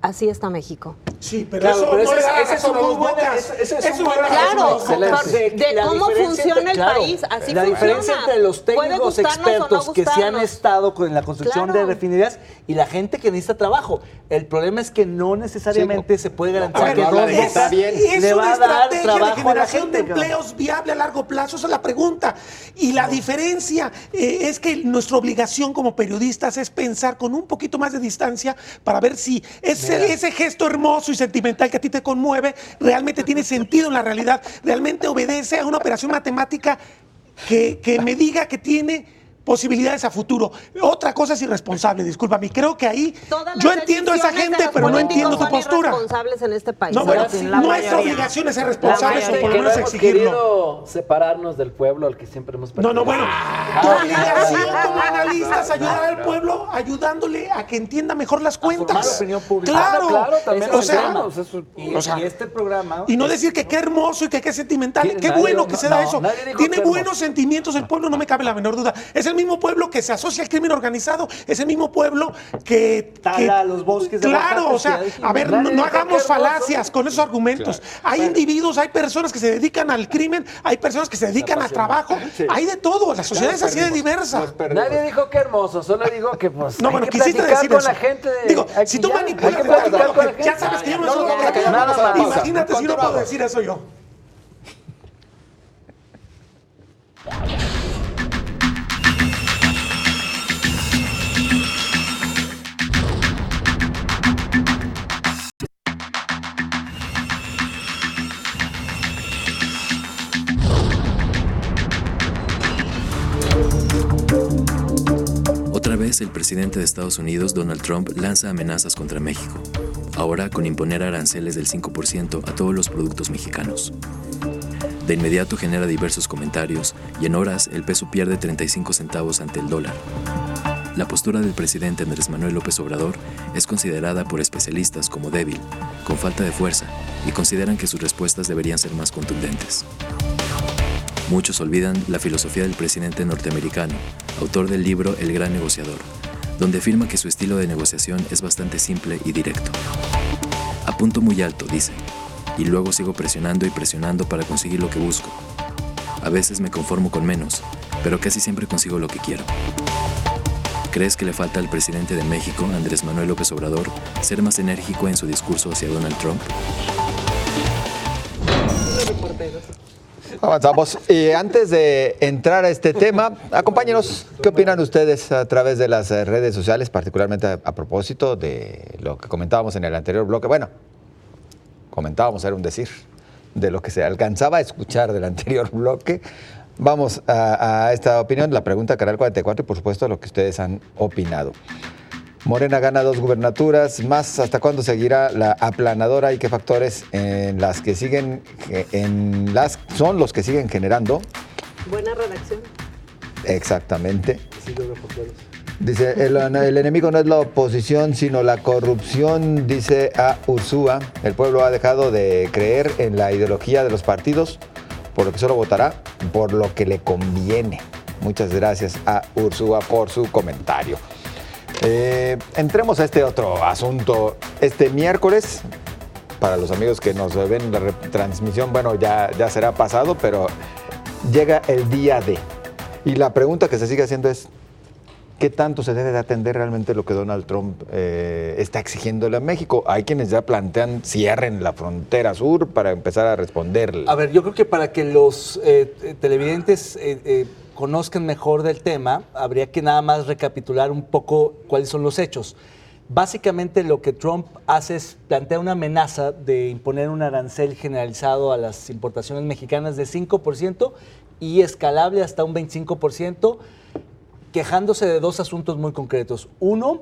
así está México. Sí, pero Claro, eso pero no ese le da es razón un a muy Dos buena- Bocas. ese es un Eso buen no le da Claro, razón a Dos Excelente. Bocas. de La cómo diferencia funciona el claro, país, así la diferencia funciona. entre los Puede técnicos gustarnos o no expertos que se han gustarnos. estado con la construcción Claro. de refinerías y la gente que necesita trabajo. El problema es que no necesariamente se puede A garantizar ver, que habla Dos de que está Bocas bien. es le una va a dar estrategia de trabajo a la generación de gente. cabrón. empleos viable a largo plazo, esa es la pregunta. Y la diferencia es que nuestra obligación como periodistas es pensar con un poquito más de distancia para ver si ese gesto hermoso y sentimental que a ti te conmueve realmente tiene sentido en la realidad, realmente obedece a una operación matemática que me diga que tiene posibilidades a futuro. Otra cosa es irresponsable, discúlpame. Creo que ahí yo entiendo a esa gente, pero no entiendo tu postura. Responsables en este país. No, bueno, nuestra obligación es ser responsables o por lo menos exigirlo. Querido separarnos del pueblo al que siempre hemos pertenecido. No, bueno, tu obligación como analista es ayudar al pueblo, ayudándole a que entienda mejor las cuentas. Opinión pública. Claro, también o sea, y este programa. y no decir que qué hermoso y que qué sentimental, qué bueno que se da eso. Tiene buenos sentimientos el pueblo, no me cabe la menor duda. Es el mismo pueblo que se asocia al crimen organizado, es el mismo pueblo que tala los bosques de claro, o sea, a ver, no hagamos falacias con esos argumentos. Claro. Hay individuos, hay personas que se dedican al crimen, hay personas que se dedican al trabajo, hay de todo, la sociedad es así de diversa. Nadie dijo que hermoso, solo digo que pues No, hay bueno, que quisiste platicar decir con eso. la gente. Digo, aquí si tú ya, manipulas, hay que platicar con la gente. ya sabes que yo no soy nada más. Imagínate si no puedo decir eso yo. Otra vez el presidente de Estados Unidos, Donald Trump, lanza amenazas contra México, ahora con imponer aranceles del 5% a todos los productos mexicanos. De inmediato genera diversos comentarios y en horas el peso pierde 35 centavos ante el dólar. La postura del presidente Andrés Manuel López Obrador es considerada por especialistas como débil, con falta de fuerza, y consideran que sus respuestas deberían ser más contundentes. Muchos olvidan la filosofía del presidente norteamericano, autor del libro El Gran Negociador, donde afirma que su estilo de negociación es bastante simple y directo. Apunto muy alto, dice, y luego sigo presionando y presionando para conseguir lo que busco. A veces me conformo con menos, pero casi siempre consigo lo que quiero. ¿Crees que le falta al presidente de México, Andrés Manuel López Obrador, ser más enérgico en su discurso hacia Donald Trump? Avanzamos. Y antes de entrar a este tema, acompáñenos. ¿Qué opinan ustedes a través de las redes sociales, particularmente a propósito de lo que comentábamos en el anterior bloque? Bueno, comentábamos, era un decir, de lo que se alcanzaba a escuchar del anterior bloque. Vamos a esta opinión, la pregunta Canal 44 y por supuesto lo que ustedes han opinado. Morena gana 2 gubernaturas más. ¿Hasta cuándo seguirá la aplanadora y qué factores son los que siguen generando? Buena redacción. Exactamente. Dice, el enemigo no es la oposición, sino la corrupción, dice a Ursúa. El pueblo ha dejado de creer en la ideología de los partidos, por lo que solo votará por lo que le conviene. Muchas gracias a Ursúa por su comentario. Entremos a este otro asunto. Este miércoles, para los amigos que nos ven en la retransmisión, bueno, ya será pasado, pero llega el día D. Y la pregunta que se sigue haciendo es, ¿qué tanto se debe de atender realmente lo que Donald Trump está exigiéndole a México? Hay quienes ya plantean cierren la frontera sur para empezar a responderle. A ver, yo creo que para que los televidentes conozcan mejor del tema, habría que nada más recapitular un poco cuáles son los hechos. Básicamente lo que Trump hace es plantear una amenaza de imponer un arancel generalizado a las importaciones mexicanas de 5% y escalable hasta un 25%, quejándose de 2 asuntos muy concretos. Uno,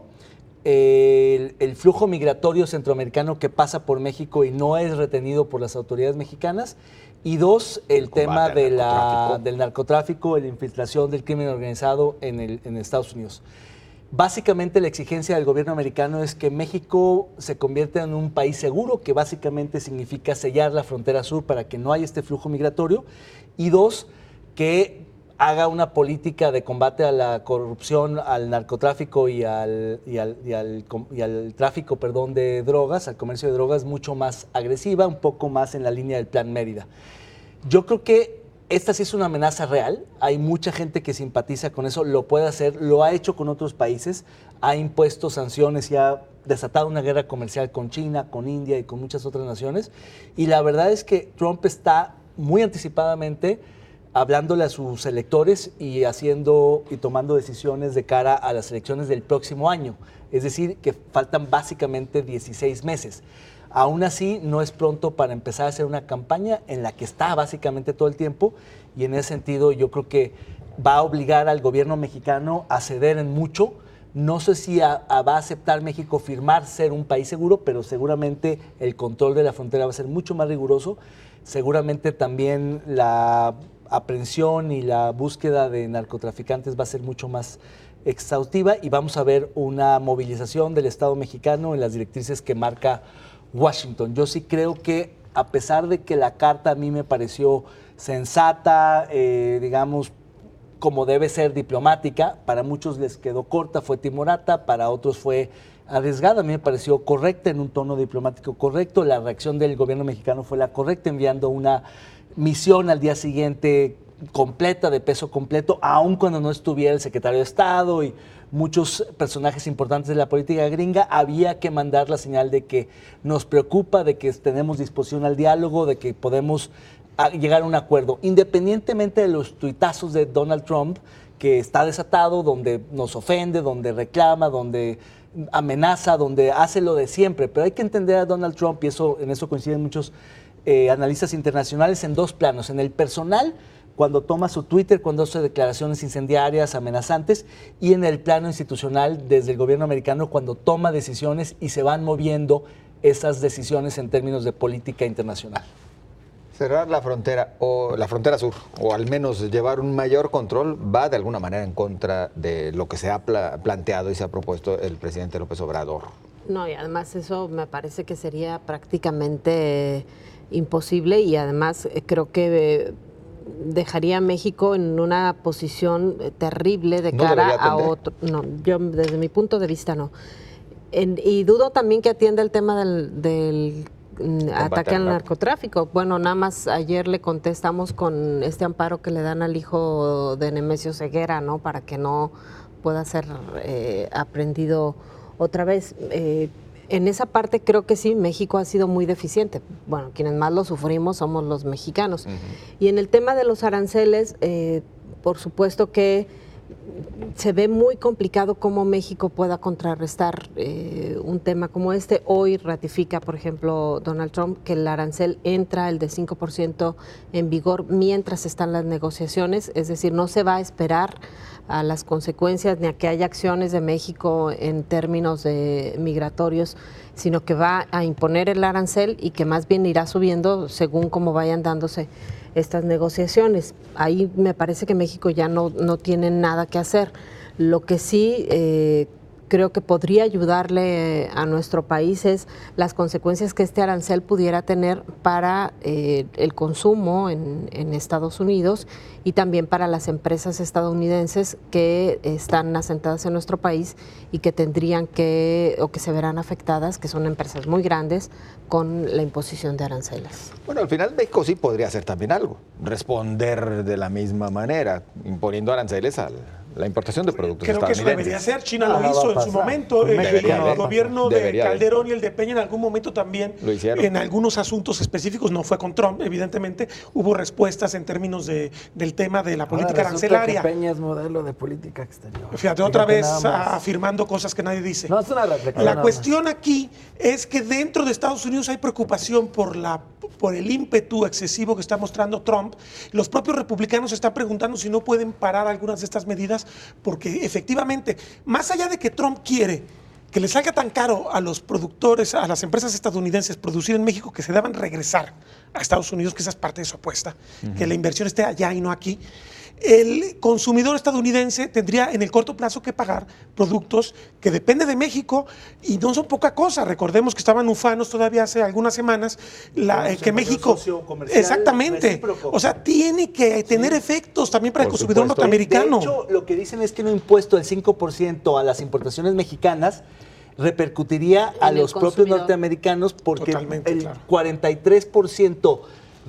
el flujo migratorio centroamericano que pasa por México y no es retenido por las autoridades mexicanas. Y 2, el tema del narcotráfico, la infiltración del crimen organizado en Estados Unidos. Básicamente la exigencia del gobierno americano es que México se convierta en un país seguro, que básicamente significa sellar la frontera sur para que no haya este flujo migratorio. Y 2, que haga una política de combate a la corrupción, al narcotráfico y al tráfico, de drogas, al comercio de drogas mucho más agresiva, un poco más en la línea del Plan Mérida. Yo creo que esta sí es una amenaza real, hay mucha gente que simpatiza con eso, lo puede hacer, lo ha hecho con otros países, ha impuesto sanciones y ha desatado una guerra comercial con China, con India y con muchas otras naciones. Y la verdad es que Trump está muy anticipadamente hablándole a sus electores y tomando decisiones de cara a las elecciones del próximo año. Es decir, que faltan básicamente 16 meses. Aún así, no es pronto para empezar a hacer una campaña en la que está básicamente todo el tiempo, y en ese sentido yo creo que va a obligar al gobierno mexicano a ceder en mucho. No sé si va a aceptar México firmar ser un país seguro, pero seguramente el control de la frontera va a ser mucho más riguroso. Seguramente también la aprehensión y la búsqueda de narcotraficantes va a ser mucho más exhaustiva y vamos a ver una movilización del Estado mexicano en las directrices que marca Washington. Yo sí creo que, a pesar de que la carta a mí me pareció sensata, digamos, como debe ser diplomática, para muchos les quedó corta, fue timorata, para otros fue arriesgada, a mí me pareció correcta, en un tono diplomático correcto, la reacción del gobierno mexicano fue la correcta, enviando una misión al día siguiente completa, de peso completo, aun cuando no estuviera el secretario de Estado y muchos personajes importantes de la política gringa, había que mandar la señal de que nos preocupa, de que tenemos disposición al diálogo, de que podemos llegar a un acuerdo, independientemente de los tuitazos de Donald Trump, que está desatado, donde nos ofende, donde reclama, donde amenaza, donde hace lo de siempre. Pero hay que entender a Donald Trump, y en eso coinciden muchos analistas internacionales, en dos planos. En el personal, cuando toma su Twitter, cuando hace declaraciones incendiarias, amenazantes, y en el plano institucional, desde el gobierno americano, cuando toma decisiones y se van moviendo esas decisiones en términos de política internacional. Cerrar la frontera o la frontera sur, o al menos llevar un mayor control, va de alguna manera en contra de lo que se ha planteado y se ha propuesto el presidente López Obrador. No, y además eso me parece que sería prácticamente imposible, y además creo que dejaría a México en una posición terrible de cara a otro. No, yo desde mi punto de vista no. Y dudo también que atienda el tema del ataque al narcotráfico. Bueno, nada más ayer le contestamos con este amparo que le dan al hijo de Nemesio Ceguera, ¿no? Para que no pueda ser aprehendido otra vez. En esa parte creo que sí, México ha sido muy deficiente. Bueno, quienes más lo sufrimos somos los mexicanos. Y en el tema de los aranceles, por supuesto que se ve muy complicado cómo México pueda contrarrestar un tema como este. Hoy ratifica, por ejemplo, Donald Trump que el arancel entra, el de 5%, en vigor mientras están las negociaciones, es decir, no se va a esperar a las consecuencias ni a que haya acciones de México en términos de migratorios, sino que va a imponer el arancel y que más bien irá subiendo según cómo vayan dándose estas negociaciones. Ahí me parece que México ya no tiene nada que hacer. Lo que sí creo que podría ayudarle a nuestro país es las consecuencias que este arancel pudiera tener para el consumo en Estados Unidos y también para las empresas estadounidenses que están asentadas en nuestro país y que tendrían que, o que se verán afectadas, que son empresas muy grandes, con la imposición de aranceles. Bueno, al final México sí podría hacer también algo, responder de la misma manera, imponiendo aranceles a la importación de productos estadounidenses. Creo que eso debería ser. China lo hizo en su momento. El gobierno de Calderón y el de Peña en algún momento también lo hicieron. En algunos asuntos específicos, no fue con Trump, evidentemente, hubo respuestas en términos del tema de la política arancelaria. Que Peña es modelo de política exterior. Fíjate, otra vez afirmando cosas que nadie dice. No, es una reflexión. La cuestión aquí es que dentro de Estados Unidos hay preocupación por el ímpetu excesivo que está mostrando Trump. Los propios republicanos se están preguntando si no pueden parar algunas de estas medidas, porque efectivamente, más allá de que Trump quiere que le salga tan caro a los productores, a las empresas estadounidenses producir en México, que se deban regresar a Estados Unidos, que esa es parte de su apuesta, que la inversión esté allá y no aquí, el consumidor estadounidense tendría en el corto plazo que pagar productos que dependen de México y no son poca cosa. Recordemos que estaban ufanos todavía hace algunas semanas que México... Exactamente. O sea, tiene que tener efectos también para el consumidor norteamericano. De hecho, lo que dicen es que un impuesto del 5% a las importaciones mexicanas repercutiría a los propios norteamericanos, porque el 43%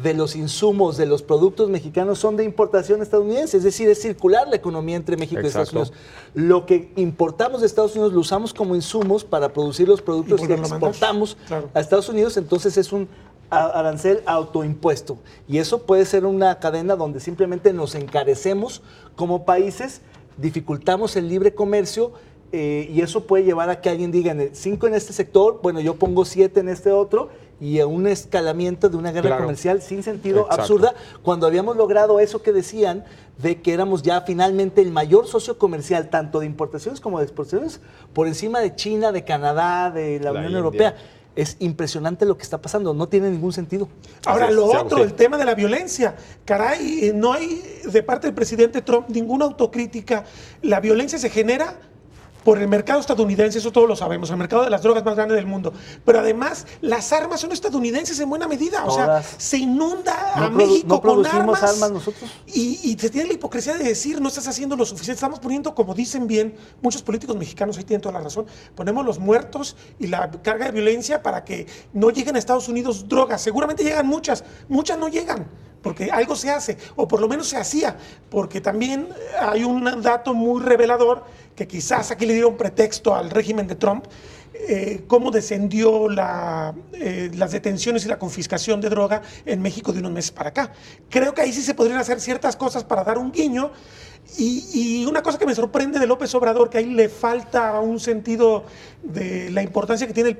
de los insumos, de los productos mexicanos son de importación estadounidense, es decir, es circular la economía entre México y Estados Unidos. Lo que importamos de Estados Unidos lo usamos como insumos para producir los productos que exportamos a Estados Unidos, entonces es un arancel autoimpuesto. Y eso puede ser una cadena donde simplemente nos encarecemos como países, dificultamos el libre comercio, y eso puede llevar a que alguien diga 5 en este sector, bueno, yo pongo 7 en este otro, y a un escalamiento de una guerra comercial sin sentido, Exacto. absurda, cuando habíamos logrado eso que decían de que éramos ya finalmente el mayor socio comercial, tanto de importaciones como de exportaciones, por encima de China, de Canadá, de la Unión India. Europea. Es impresionante lo que está pasando, no tiene ningún sentido. Ahora, Así es, lo sí, otro, sí. el tema de la violencia. Caray, no hay de parte del presidente Trump ninguna autocrítica. La violencia se genera por el mercado estadounidense, eso todos lo sabemos, el mercado de las drogas más grande del mundo. Pero además, las armas son estadounidenses en buena medida. O sea, Todas. se inunda No a México no con producimos armas. armas nosotros. Y se tiene la hipocresía de decir, no estás haciendo lo suficiente. Estamos poniendo, como dicen bien muchos políticos mexicanos, ahí tienen toda la razón, ponemos los muertos y la carga de violencia para que no lleguen a Estados Unidos drogas. Seguramente llegan muchas no llegan, porque algo se hace, o por lo menos se hacía, porque también hay un dato muy revelador que quizás aquí le dieron pretexto al régimen de Trump, cómo descendió las detenciones y la confiscación de droga en México de unos meses para acá. Creo que ahí sí se podrían hacer ciertas cosas para dar un guiño. Y una cosa que me sorprende de López Obrador, que ahí le falta un sentido de la importancia que tienen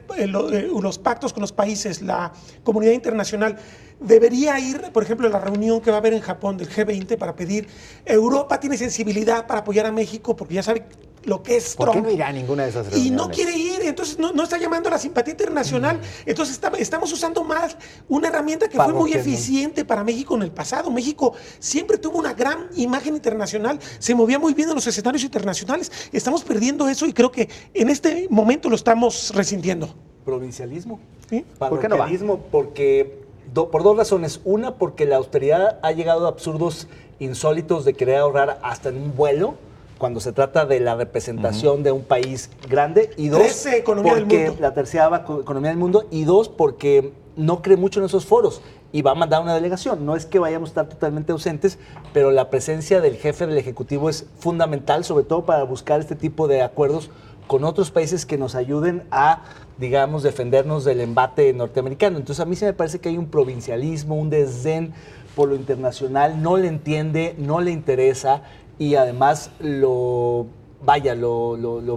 los pactos con los países, la comunidad internacional. Debería ir, por ejemplo, a la reunión que va a haber en Japón del G20 para pedir, Europa tiene sensibilidad para apoyar a México porque ya sabe lo que es ¿Por qué Trump. no irá a ninguna de esas Y reuniones? no quiere ir, entonces no está llamando a la simpatía internacional. Entonces estamos usando más una herramienta que fue muy Parroquial, ¿no? eficiente para México en el pasado. México siempre tuvo una gran imagen internacional, se movía muy bien en los escenarios internacionales. Estamos perdiendo eso y creo que en este momento lo estamos resintiendo. Provincialismo. ¿Sí? ¿Por qué no va? Parroquialismo, porque por dos razones. Una, porque la austeridad ha llegado a absurdos insólitos de querer ahorrar hasta en un vuelo cuando se trata de la representación de un país grande. Y dos, 13 economía del porque mundo. la tercera economía del mundo. Y dos, porque no cree mucho en esos foros y va a mandar una delegación. No es que vayamos a estar totalmente ausentes, pero la presencia del jefe del Ejecutivo es fundamental, sobre todo para buscar este tipo de acuerdos con otros países que nos ayuden a, digamos, defendernos del embate norteamericano. Entonces a mí se me parece que hay un provincialismo, un desdén por lo internacional, no le entiende, no le interesa y además lo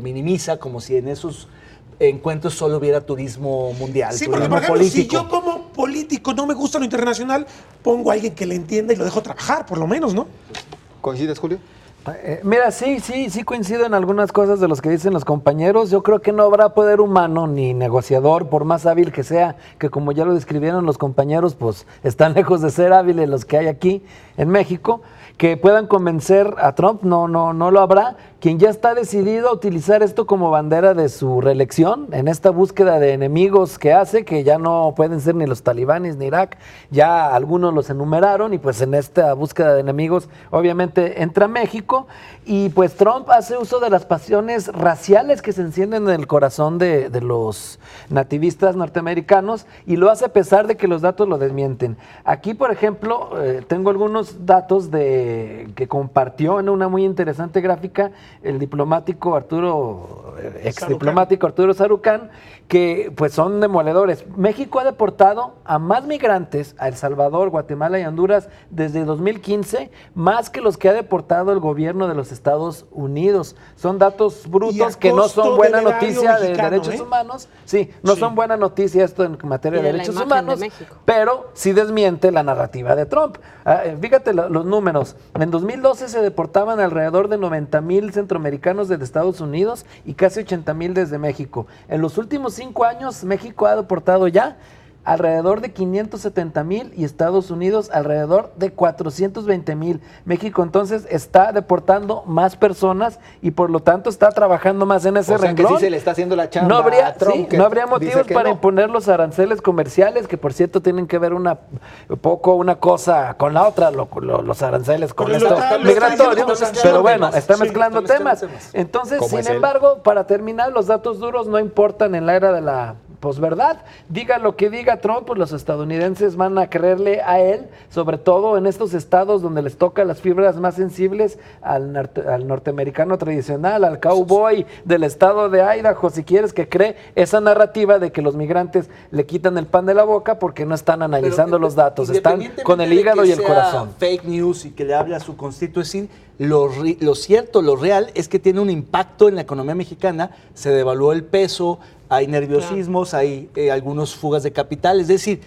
minimiza como si en esos encuentros solo hubiera turismo mundial, Sí, porque turismo por ejemplo, si político. yo como político no me gusta lo internacional, pongo a alguien que le entienda y lo dejo trabajar, por lo menos, ¿no? ¿Coincides, Julio? Mira, sí coincido en algunas cosas de los que dicen los compañeros. Yo creo que no habrá poder humano ni negociador, por más hábil que sea, que como ya lo describieron los compañeros, pues están lejos de ser hábiles los que hay aquí en México, que puedan convencer a Trump, no lo habrá. Quien ya está decidido a utilizar esto como bandera de su reelección, en esta búsqueda de enemigos que hace, que ya no pueden ser ni los talibanes ni Irak, ya algunos los enumeraron, y pues en esta búsqueda de enemigos obviamente entra México, y pues Trump hace uso de las pasiones raciales que se encienden en el corazón de los nativistas norteamericanos, y lo hace a pesar de que los datos lo desmienten. Aquí, por ejemplo, tengo algunos datos que compartió en una muy interesante gráfica el diplomático ex diplomático Arturo Sarucán, que pues son demoledores. México ha deportado a más migrantes a El Salvador, Guatemala y Honduras desde 2015, más que los que ha deportado el gobierno de los Estados Unidos. Son datos Y brutos a que no costo son buena del erario noticia de mexicano, derechos ¿eh? humanos. Sí, no Sí. son buena noticia esto en materia Y de de la derechos imagen de humanos, México. pero sí desmiente la narrativa de Trump. Fíjate los números. En 2012 se deportaban alrededor de 90,000 centroamericanos desde Estados Unidos y casi 80,000 desde México. En los últimos 5 años, México ha deportado ya alrededor de 570,000 y Estados Unidos alrededor de 420,000. México entonces está deportando más personas y por lo tanto está trabajando más en ese O sea, que renglón. sí se le está haciendo la chamba No habría, a Trump, sí, que no habría dice motivos que para no. imponer los aranceles comerciales, que por cierto tienen que ver una cosa con la otra, los aranceles con Pero esto lo está migratorio, diciendo como pero bueno, temas. está Sí, mezclando está mezclando temas. temas. Entonces, ¿Cómo sin es él? embargo, para terminar, los datos duros no importan en la era de la posverdad. Diga lo que diga Trump, pues los estadounidenses van a creerle a él, sobre todo en estos estados donde les toca las fibras más sensibles al norteamericano tradicional, al cowboy del estado de Idaho, si quieres, que cree esa narrativa de que los migrantes le quitan el pan de la boca porque no están analizando los datos, están con el hígado y el corazón. Fake news y que le hable a su constituency, lo cierto, lo real es que tiene un impacto en la economía mexicana. Se devaluó el peso, hay nerviosismos, hay algunos fugas de capital. Es decir,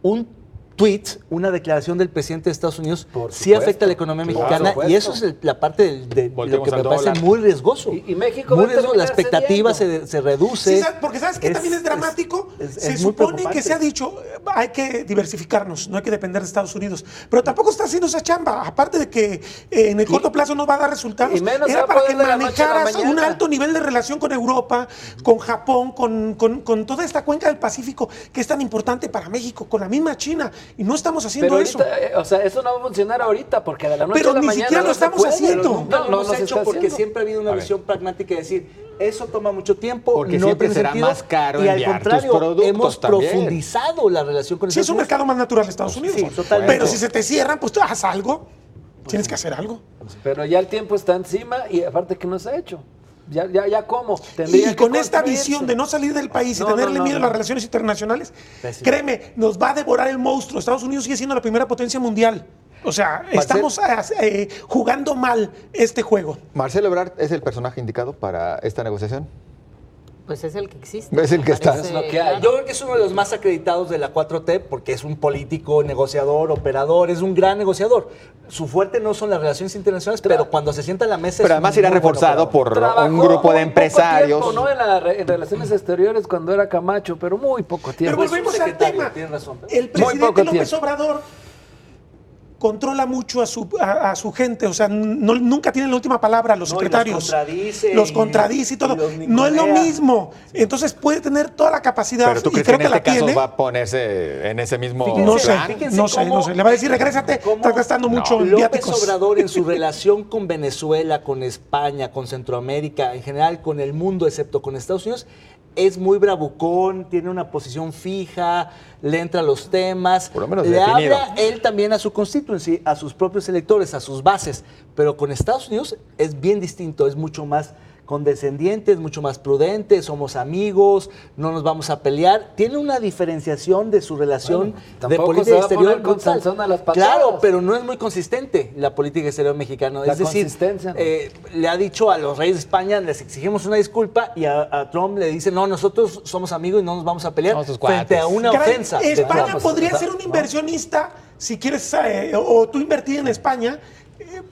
un tweet, una declaración del presidente de Estados Unidos sí afecta a la economía mexicana y eso es la parte de lo que me parece muy riesgoso. Y México muy va a riesgoso, la terminar expectativa se reduce. Sí, porque ¿sabes qué también es dramático? Se supone que se ha dicho, hay que diversificarnos, no hay que depender de Estados Unidos. Pero tampoco está haciendo esa chamba. Aparte de que en el corto plazo no va a dar resultados. Y menos era va a para poder que de la noche a la manejaras un mañana. alto nivel de relación con Europa, con Japón, con toda esta cuenca del Pacífico que es tan importante para México, con la misma China. Y no estamos haciendo Pero eso. ahorita, o sea, eso no va a funcionar ahorita, porque de la noche Pero a la ni mañana siquiera lo no se estamos puede. haciendo. Pero Nunca lo hemos se hecho está porque haciendo. siempre ha habido una visión pragmática de decir, eso toma mucho tiempo, Porque no siempre tiene será sentido, más caro y al enviar tus contrario, productos hemos también. profundizado la relación con Sí, es Estados un Unidos. mercado más natural de Estados Unidos. Sí, totalmente. Pero si se te cierran, pues tú haz algo. Tienes que hacer algo. Pero ya el tiempo está encima y aparte que no se ha hecho. Ya cómo. Tendría Y que con esta construirse. visión de no salir del país y No, tenerle no, miedo a no. las relaciones internacionales, Pésimo. créeme, nos va a devorar el monstruo. Estados Unidos sigue siendo la primera potencia mundial. O sea, estamos jugando mal este juego. ¿Marcelo Ebrard es el personaje indicado para esta negociación? Pues es el que existe. Es el que está. Es lo que hay. Yo creo que es uno de los más acreditados de la 4T porque es un político, negociador, operador, es un gran negociador. Su fuerte no son las relaciones internacionales, pero cuando se sienta a la mesa... Pero es además un irá muy buen reforzado operador. por Trabajó un grupo de muy empresarios. poco tiempo, ¿no? En relaciones exteriores cuando era Camacho, pero muy poco Pero tiempo. volvemos al secretario, tema. tiene razón. El Muy presidente poco López tiempo. Obrador controla mucho a su gente, o sea, nunca tienen la última palabra los No, y los secretarios. contradice Los y- contradice y todo. y los No es lo ningunea. mismo. Entonces puede tener toda la capacidad Pero tú y crees que creo en que la este caso tiene. va a ponerse en ese mismo No sé, plan. fíjense no sé. cómo- Le va a decir, regrésate, cómo estás gastando mucho en López viáticos. Obrador en su relación con Venezuela, con España, con Centroamérica, en general con el mundo, excepto con Estados Unidos, es muy bravucón, tiene una posición fija, le entra a los temas, Por lo menos le definido. habla él también a su constituency, a sus propios electores, a sus bases, pero con Estados Unidos es bien distinto, es mucho más condescendiente, es mucho más prudente, somos amigos, no nos vamos a pelear. Tiene una diferenciación de su relación Bueno, de tampoco política se va a exterior. poner con brutal. Sansón a las patadas. Claro, pero no es muy consistente la política exterior mexicana. La Es decir, consistencia, ¿no? le ha dicho a los reyes de España, les exigimos una disculpa, y a Trump le dice, no, nosotros somos amigos y no nos vamos a pelear Somos tus frente cuates. a una Caray, ofensa. de España Trump. podría ser un inversionista, si quieres, o tú invertir en España,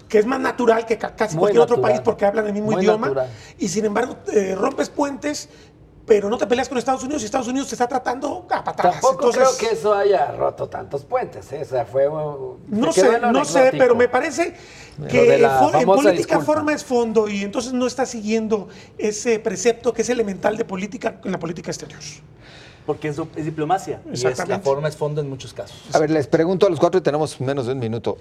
que es más natural que casi Muy cualquier otro natural. país porque hablan el mismo Muy idioma. natural. Y sin embargo, rompes puentes, pero no te peleas con Estados Unidos y Estados Unidos te está tratando a patadas. Tampoco Entonces, creo que eso haya roto tantos puentes, ¿eh? O sea, fue... No se quedó sé, en lo no sé, anecdótico. pero me parece Lo que de la en famosa política disculpa. forma es fondo y entonces no está siguiendo ese precepto que es elemental de política en la política exterior. Porque es diplomacia. Y la Exactamente. forma es fondo en muchos casos. A ver, les pregunto a los cuatro y tenemos menos de un minuto.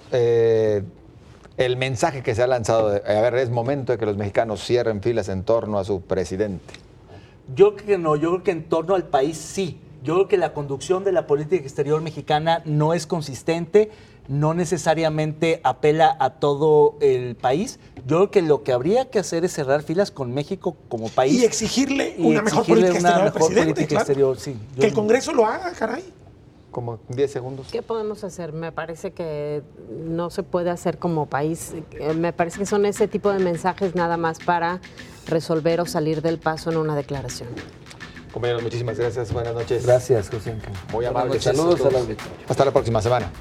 El mensaje que se ha lanzado, es momento de que los mexicanos cierren filas en torno a su presidente. Yo creo que no, yo creo que en torno al país sí. Yo creo que la conducción de la política exterior mexicana no es consistente, no necesariamente apela a todo el país. Yo creo que lo que habría que hacer es cerrar filas con México como país. Y exigirle y una mejor exigirle política una exterior al mejor presidente. política claro. exterior, sí. Yo Que el no- Congreso lo haga, caray. Como 10 segundos. ¿Qué podemos hacer? Me parece que no se puede hacer como país. Me parece que son ese tipo de mensajes nada más para resolver o salir del paso en una declaración. Compañeros, muchísimas gracias. Buenas noches. Gracias, José Ángel. Muy Buenas amables. noches. Saludos a todos. al auditorio. Hasta la próxima semana.